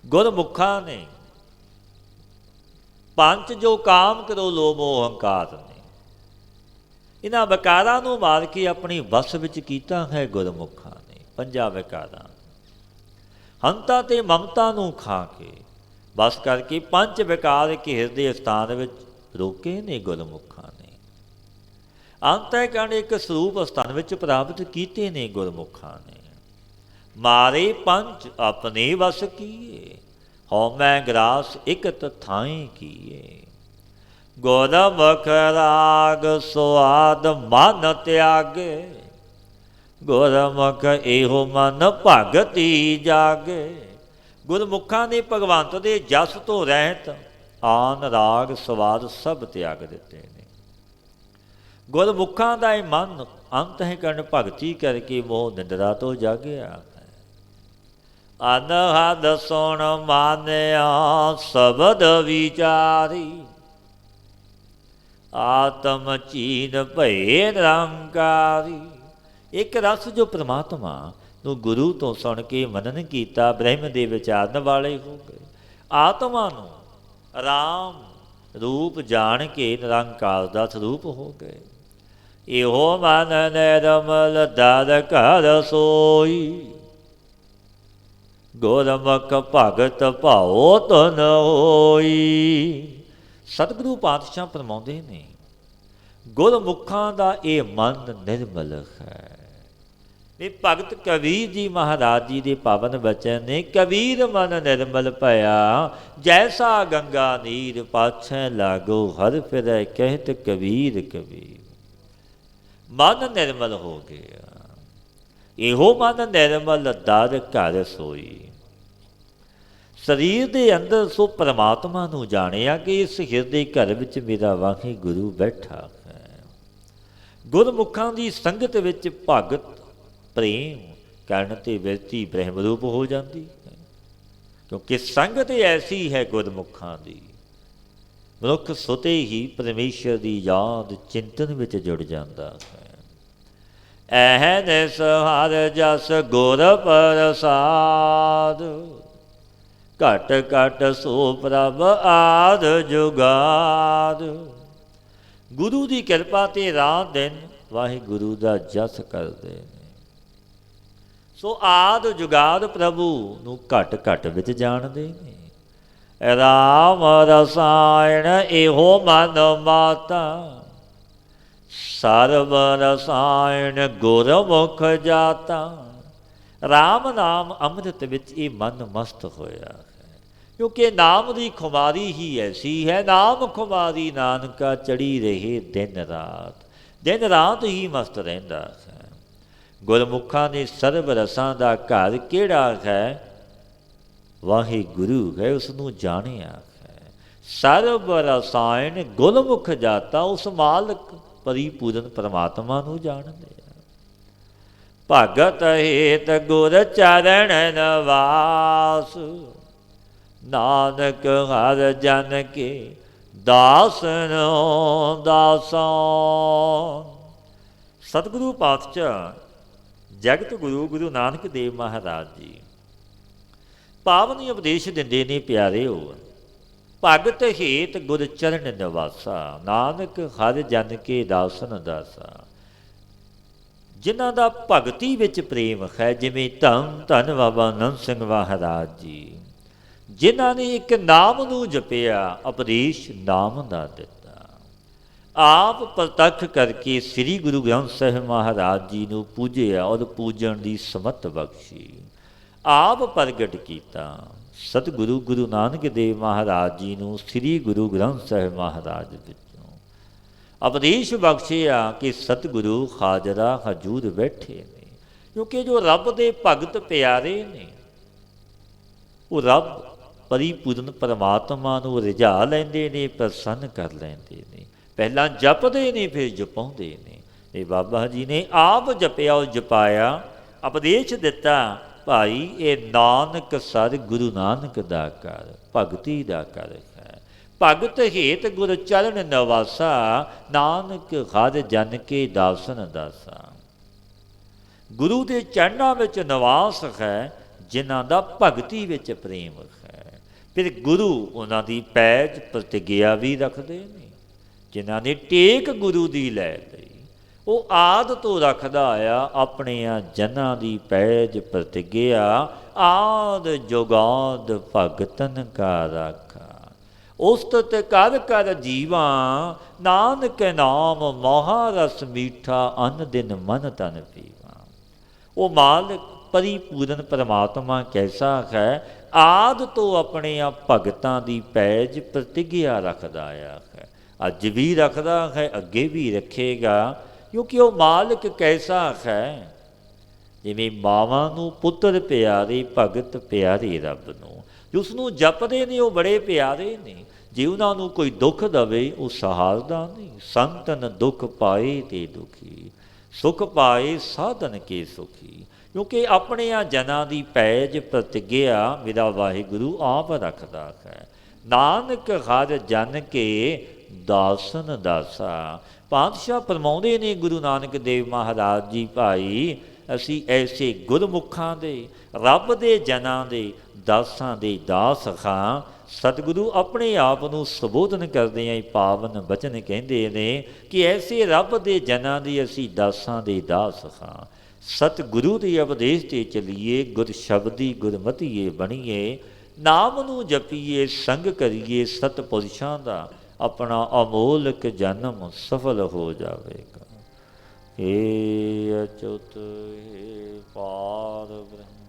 ਗੁਰਮੁਖਾਂ ਨੇ ਪੰਜ ਜੋ ਕਾਮ ਕਰੋ ਲੋਭ ਮੋਹ ਹੰਕਾਰ ਨੇ, ਇਹਨਾਂ ਵਿਕਾਰਾਂ ਨੂੰ ਮਾਰ ਕੇ ਆਪਣੀ ਵਸ ਵਿੱਚ ਕੀਤਾ ਹੈ ਗੁਰਮੁਖਾਂ ਨੇ। ਪੰਜਾਂ ਵਿਕਾਰਾਂ ਹੰਤਾ ਤੇ ਮਮਤਾ ਨੂੰ ਖਾ ਕੇ ਬਸ ਕਰਕੇ ਪੰਜ ਵਿਕਾਰ ਕੇ ਹਿਰਦੇ ਸਥਾਨ ਵਿੱਚ ਰੋਕੇ ਨੇ ਗੁਰਮੁਖਾਂ ਨੇ। ਅੰਤःਕਰਣ ਇੱਕ ਸਰੂਪ ਸਥਾਨ ਵਿੱਚ ਪ੍ਰਾਪਤ ਕੀਤੇ ਨੇ ਗੁਰਮੁਖਾਂ ਨੇ। ਮਾਰੇ ਪੰਜ ਆਪਣੇ ਵਸ ਕੀਏ ਹਉ ਮੈਂ ਗਰਾਸ ਇਕਤ ਥਾਏ ਕੀਏ। ਗੁਰਮੁਖ ਰਾਗ ਸੁਆਦ ਮਨ ਤਿਆਗੇ ਗੁਰਮੁਖ ਇਹੋ ਮਨ ਭਗਤੀ ਜਾਗੇ। ਗੁਰਮੁਖਾਂ ਨੇ ਭਗਵੰਤ ਦੇ ਜਸ ਤੋਂ ਰਹਿਤ ਆਨ ਰਾਗ ਸਵਾਦ ਸਭ ਤਿਆਗ ਦਿੱਤੇ ਨੇ। ਗੁਰਮੁਖਾਂ ਦਾ ਇਹ ਮਨ ਅੰਤਹਿਕਰਨ ਭਗਤੀ ਕਰਕੇ ਮੋਹ ਨਿੰਦਰਾ ਤੋਂ ਜਾਗਿਆ। ਅਨਹਦ ਸੁਣ ਮਾਨਿਆ ਸ਼ਬਦ ਵਿਚਾਰੀ, ਆਤਮ ਚੀਨ ਭਏ ਨਿਰੰਕਾਰੀ। ਇੱਕ ਰਸ ਜੋ ਪ੍ਰਮਾਤਮਾ ਨੂੰ ਗੁਰੂ ਤੋਂ ਸੁਣ ਕੇ ਮਨਨ ਕੀਤਾ, ਬ੍ਰਹਮ ਦੇ ਵਿਚਾਰਨ ਵਾਲੇ ਹੋ ਗਏ। ਆਤਮਾ ਨੂੰ ਰਾਮ ਰੂਪ ਜਾਣ ਕੇ ਨਿਰੰਕਾਰ ਦਾ ਸਰੂਪ ਹੋ ਗਏ। ਇਹੋ ਮਨ ਨਿਰਮਲ ਦਰ ਘਰ ਸੋਈ, ਗੁਰਮੁਖ ਭਗਤ ਭਾਉ ਧਨ ਹੋਈ। ਸਤਿਗੁਰੂ ਪਾਤਸ਼ਾਹ ਫਰਮਾਉਂਦੇ ਨੇ, ਗੁਰਮੁਖਾਂ ਦਾ ਇਹ ਮਨ ਨਿਰਮਲ ਹੈ। ਇਹ ਭਗਤ ਕਬੀਰ ਜੀ ਮਹਾਰਾਜ ਜੀ ਦੇ ਪਾਵਨ ਬਚਨ ਨੇ, ਕਬੀਰ ਮਨ ਨਿਰਮਲ ਭਇਆ, ਜੈਸਾ ਗੰਗਾ ਨੀਰ ਪਾਛੈ ਲਾਗੋ, ਹਰ ਫਿਰੈ ਕਹਿਤ ਕਬੀਰ ਕਬੀਰ। ਮਨ ਨਿਰਮਲ ਹੋ ਗਿਆ। ਇਹੋ ਮਨ ਨਿਰਮਲ ਦਰ ਘਰ ਸੋਈ। ਸਰੀਰ ਦੇ ਅੰਦਰ ਸੋ ਪਰਮਾਤਮਾ ਨੂੰ ਜਾਣਿਆ ਕਿ ਇਸ ਹਿਰਦੇ ਘਰ ਵਿੱਚ ਮੇਰਾ ਵਾਹਿਗੁਰੂ ਬੈਠਾ ਹੈ। ਗੁਰਮੁਖਾਂ ਦੀ ਸੰਗਤ ਵਿੱਚ ਭਗਤ ਪ੍ਰੇਮ ਕਰਨ ਤੇ ਵਿਰਤੀ ਬ੍ਰਹਮ ਰੂਪ ਹੋ ਜਾਂਦੀ ਹੈ, ਕਿਉਂਕਿ ਸੰਗਤ ਐਸੀ ਹੈ ਗੁਰਮੁਖਾਂ ਦੀ। ਮਨੁੱਖ ਸੁਤੇ ਹੀ ਪਰਮੇਸ਼ਰ ਦੀ ਯਾਦ ਚਿੰਤਨ ਵਿੱਚ ਜੁੜ ਜਾਂਦਾ ਹੈ। ਐਹਨਿਸ ਹਰ ਜਸ ਗੁਰ ਪ੍ਰਸਾਦ, ਘਟ ਘਟ ਸੋ ਪ੍ਰਭ ਆਦ ਜੁਗਾਦ। ਗੁਰੂ ਦੀ ਕਿਰਪਾ ਤੇ ਰਾਤ ਦਿਨ ਵਾਹਿਗੁਰੂ ਦਾ ਜਸ ਕਰਦੇ ਨੇ। ਸੋ ਆਦ ਜੁਗਾਦ ਪ੍ਰਭੂ ਨੂੰ ਘਟ ਘਟ ਵਿੱਚ ਜਾਣਦੇ ਨੇ। ਰਾਮ ਰਸਾਇਣ ਇਹੋ ਮਨ ਮਾਤਾ, ਸਰਬ ਰਸਾਇਣ ਗੁਰਮੁਖ ਜਾਤਾ। ਰਾਮ ਨਾਮ ਅੰਮ੍ਰਿਤ ਵਿੱਚ ਇਹ ਮਨ ਮਸਤ ਹੋਇਆ ਹੈ, ਕਿਉਂਕਿ ਨਾਮ ਦੀ ਖੁਮਾਰੀ ਹੀ ਐਸੀ ਹੈ। ਨਾਮ ਖੁਮਾਰੀ ਨਾਨਕਾ ਚੜੀ ਰਹੇ ਦਿਨ ਰਾਤ, ਦਿਨ ਰਾਤ ਹੀ ਮਸਤ ਰਹਿੰਦਾ ਹੈ। ਗੁਰਮੁਖਾਂ ਨੇ ਸਰਬ ਰਸਾਂ ਦਾ ਘਰ ਕਿਹੜਾ ਹੈ? ਵਾਹਿਗੁਰੂ ਹੈ, ਉਸ ਨੂੰ ਜਾਣਿਆ ਹੈ। ਸਰਬ ਰਸਾਇਣ ਗੁਰਮੁਖ ਜਾਤਾ, ਉਸ ਮਾਲਕ ਪਰਿਪੂਰਨ ਪਰਮਾਤਮਾ ਨੂੰ ਜਾਣਦੇ ਆ। ਭਗਤ ਹੇਤ ਗੁਰ ਚਰਨ ਨਿਵਾਸ, ਨਾਨਕ ਹਰ ਜਨ ਕੇ ਦਾਸਨ ਦਾਸਾਂ। ਸਤਿਗੁਰੂ ਪਾਤਸ਼ਾਹ ਜਗਤ ਗੁਰੂ ਗੁਰੂ ਨਾਨਕ ਦੇਵ ਮਹਾਰਾਜ ਜੀ ਪਾਵਨ ਉਪਦੇਸ਼ ਦਿੰਦੇ ਨੇ, ਪਿਆਰਿਓ। ਭਗਤ ਹੇਤ ਗੁਰ ਚਰਨ ਨਿਵਾਸਾ, ਨਾਨਕ ਹਰ ਜਨ ਕੇ ਦਾਸਨ ਦਾਸਾ। ਜਿਨ੍ਹਾਂ ਦਾ ਭਗਤੀ ਵਿੱਚ ਪ੍ਰੇਮ ਹੈ, ਜਿਵੇਂ ਧੰਨ ਧੰਨ ਬਾਬਾ ਨੰਦ ਸਿੰਘ ਮਹਾਰਾਜ ਜੀ, ਜਿਨ੍ਹਾਂ ਨੇ ਇੱਕ ਨਾਮ ਨੂੰ ਜਪਿਆ, ਉਪਦੇਸ਼ ਨਾਮ ਦਾ ਦਿੱਤਾ। ਆਪ ਪ੍ਰਤੱਖ ਕਰਕੇ ਸ੍ਰੀ ਗੁਰੂ ਗ੍ਰੰਥ ਸਾਹਿਬ ਮਹਾਰਾਜ ਜੀ ਨੂੰ ਪੂਜਿਆ ਔਰ ਪੂਜਣ ਦੀ ਸਮੱਤ ਬਖਸ਼ੀ। ਆਪ ਪ੍ਰਗਟ ਕੀਤਾ। ਸਤਿਗੁਰੂ ਗੁਰੂ ਨਾਨਕ ਦੇਵ ਮਹਾਰਾਜ ਜੀ ਨੂੰ ਸ੍ਰੀ ਗੁਰੂ ਗ੍ਰੰਥ ਸਾਹਿਬ ਮਹਾਰਾਜ ਵਿੱਚੋਂ ਉਪਦੇਸ਼ ਬਖਸ਼ਿਆ ਕਿ ਸਤਿਗੁਰੂ ਹਾਜ਼ਰਾ ਹਜ਼ੂਰ ਬੈਠੇ ਨੇ। ਕਿਉਂਕਿ ਜੋ ਰੱਬ ਦੇ ਭਗਤ ਪਿਆਰੇ ਨੇ, ਉਹ ਰੱਬ ਪਰਿਪੂਰਨ ਪਰਮਾਤਮਾ ਨੂੰ ਰਿਝਾ ਲੈਂਦੇ ਨੇ, ਪ੍ਰਸੰਨ ਕਰ ਲੈਂਦੇ ਨੇ। ਪਹਿਲਾਂ ਜਪਦੇ ਨੇ, ਫਿਰ ਜਪਾਉਂਦੇ ਨੇ। ਇਹ ਬਾਬਾ ਜੀ ਨੇ ਆਪ ਜਪਿਆ ਔਰ ਜਪਾਇਆ, ਉਪਦੇਸ਼ ਦਿੱਤਾ, ਭਾਈ ਇਹ ਨਾਨਕ ਸਰ ਗੁਰੂ ਨਾਨਕ ਦਾ ਘਰ, ਭਗਤੀ ਦਾ ਘਰ ਹੈ। ਭਗਤ ਹੇਤ ਗੁਰ ਚਰਨ ਨਿਵਾਸਾ, ਨਾਨਕ ਹਰ ਜਨ ਕੇ ਦਾਸਨ ਦਾਸਾ। ਗੁਰੂ ਦੇ ਚਰਨਾਂ ਵਿੱਚ ਨਿਵਾਸ ਹੈ, ਜਿਨ੍ਹਾਂ ਦਾ ਭਗਤੀ ਵਿੱਚ ਪ੍ਰੇਮ ਹੈ। ਫਿਰ ਗੁਰੂ ਉਹਨਾਂ ਦੀ ਪੈਜ ਪ੍ਰਤਿਗਿਆ ਵੀ ਰੱਖਦੇ ਨੇ। ਜਿਨ੍ਹਾਂ ਨੇ ਟੇਕ ਗੁਰੂ ਦੀ ਲੈ ਲਈ, ਉਹ ਆਦਿ ਤੋਂ ਰੱਖਦਾ ਆਇਆ ਆਪਣਿਆਂ ਜਨਾਂ ਦੀ ਪੈਜ ਪ੍ਰਤਿਗਿਆ। ਆਦ ਜੁਗਾਦ ਭਗਤਨ ਕਾ ਰਾਖਾ, ਉਸਤਤ ਕਰ ਕਰ ਜੀਵਾ। ਨਾਨਕ ਨਾਮ ਮਹਾਰਸ ਮੀਠਾ, ਅਨ ਦਿਨ ਮਨ ਤਨ ਪੀਵਾ। ਉਹ ਮਾਲਕ ਪਰਿਪੂਰਨ ਪਰਮਾਤਮਾ ਕੈਸਾ ਹੈ? ਆਦਿ ਤੋਂ ਆਪਣਿਆਂ ਭਗਤਾਂ ਦੀ ਪੈਜ ਪ੍ਰਤਿਗਿਆ ਰੱਖਦਾ ਆਇਆ ਹੈ। ਅੱਜ ਵੀ ਰੱਖਦਾ ਹੈ, ਅੱਗੇ ਵੀ ਰੱਖੇਗਾ। ਕਿਉਂਕਿ ਉਹ ਮਾਲਕ ਕੈਸਾ ਹੈ? ਜਿਵੇਂ ਮਾਵਾਂ ਨੂੰ ਪੁੱਤਰ ਪਿਆਰੇ, ਭਗਤ ਪਿਆਰੇ ਰੱਬ ਨੂੰ। ਉਸ ਨੂੰ ਜਪਦੇ ਨੇ, ਉਹ ਬੜੇ ਪਿਆਰੇ ਨੇ। ਜੇ ਉਹਨਾਂ ਨੂੰ ਕੋਈ ਦੁੱਖ ਦਵੇ ਉਹ ਸਹਾਰਦਾ ਨਹੀਂ। ਸੰਤਨ ਦੁੱਖ ਪਾਏ ਤੇ ਦੁਖੀ, ਸੁਖ ਪਾਏ ਸਾਧਨ ਕੇ ਸੁਖੀ। ਕਿਉਂਕਿ ਆਪਣਿਆਂ ਜਨਾਂ ਦੀ ਪੈਜ ਪ੍ਰਤਿਗਿਆ ਮੇਰਾ ਵਾਹਿਗੁਰੂ ਆਪ ਰੱਖਦਾ ਹੈ। ਨਾਨਕ ਹਰ ਜਨ ਕੇ ਦਾਸਨ ਦਾਸਾ। ਪਾਤਸ਼ਾਹ ਫਰਮਾਉਂਦੇ ਨੇ ਗੁਰੂ ਨਾਨਕ ਦੇਵ ਮਹਾਰਾਜ ਜੀ, ਭਾਈ ਅਸੀਂ ਐਸੇ ਗੁਰਮੁਖਾਂ ਦੇ, ਰੱਬ ਦੇ ਜਨਾਂ ਦੇ, ਦਾਸਾਂ ਦੇ ਦਾਸ ਹਾਂ। ਸਤਿਗੁਰੂ ਆਪਣੇ ਆਪ ਨੂੰ ਸੰਬੋਧਨ ਕਰਦੇ ਆਂ ਪਾਵਨ ਬਚਨ ਕਹਿੰਦੇ ਨੇ ਕਿ ਐਸੇ ਰੱਬ ਦੇ ਜਨਾਂ ਦੇ ਅਸੀਂ ਦਾਸਾਂ ਦੇ ਦਾਸ ਹਾਂ। ਸਤਿਗੁਰੂ ਦੇ ਉਪਦੇਸ਼ 'ਤੇ ਚੱਲੀਏ, ਗੁਰ ਸ਼ਬਦੀ ਗੁਰਮਤੀਏ ਬਣੀਏ, ਨਾਮ ਨੂੰ ਜਪੀਏ, ਸੰਗ ਕਰੀਏ ਸਤਿਪੁਰਸ਼ਾਂ ਦਾ, ਆਪਣਾ ਅਮੋਲਕ ਜਨਮ ਸਫਲ ਹੋ ਜਾਵੇਗਾ। ਏ ਅਚੁੱਤ ਏ ਪਾਰ ਬ੍ਰਹਮ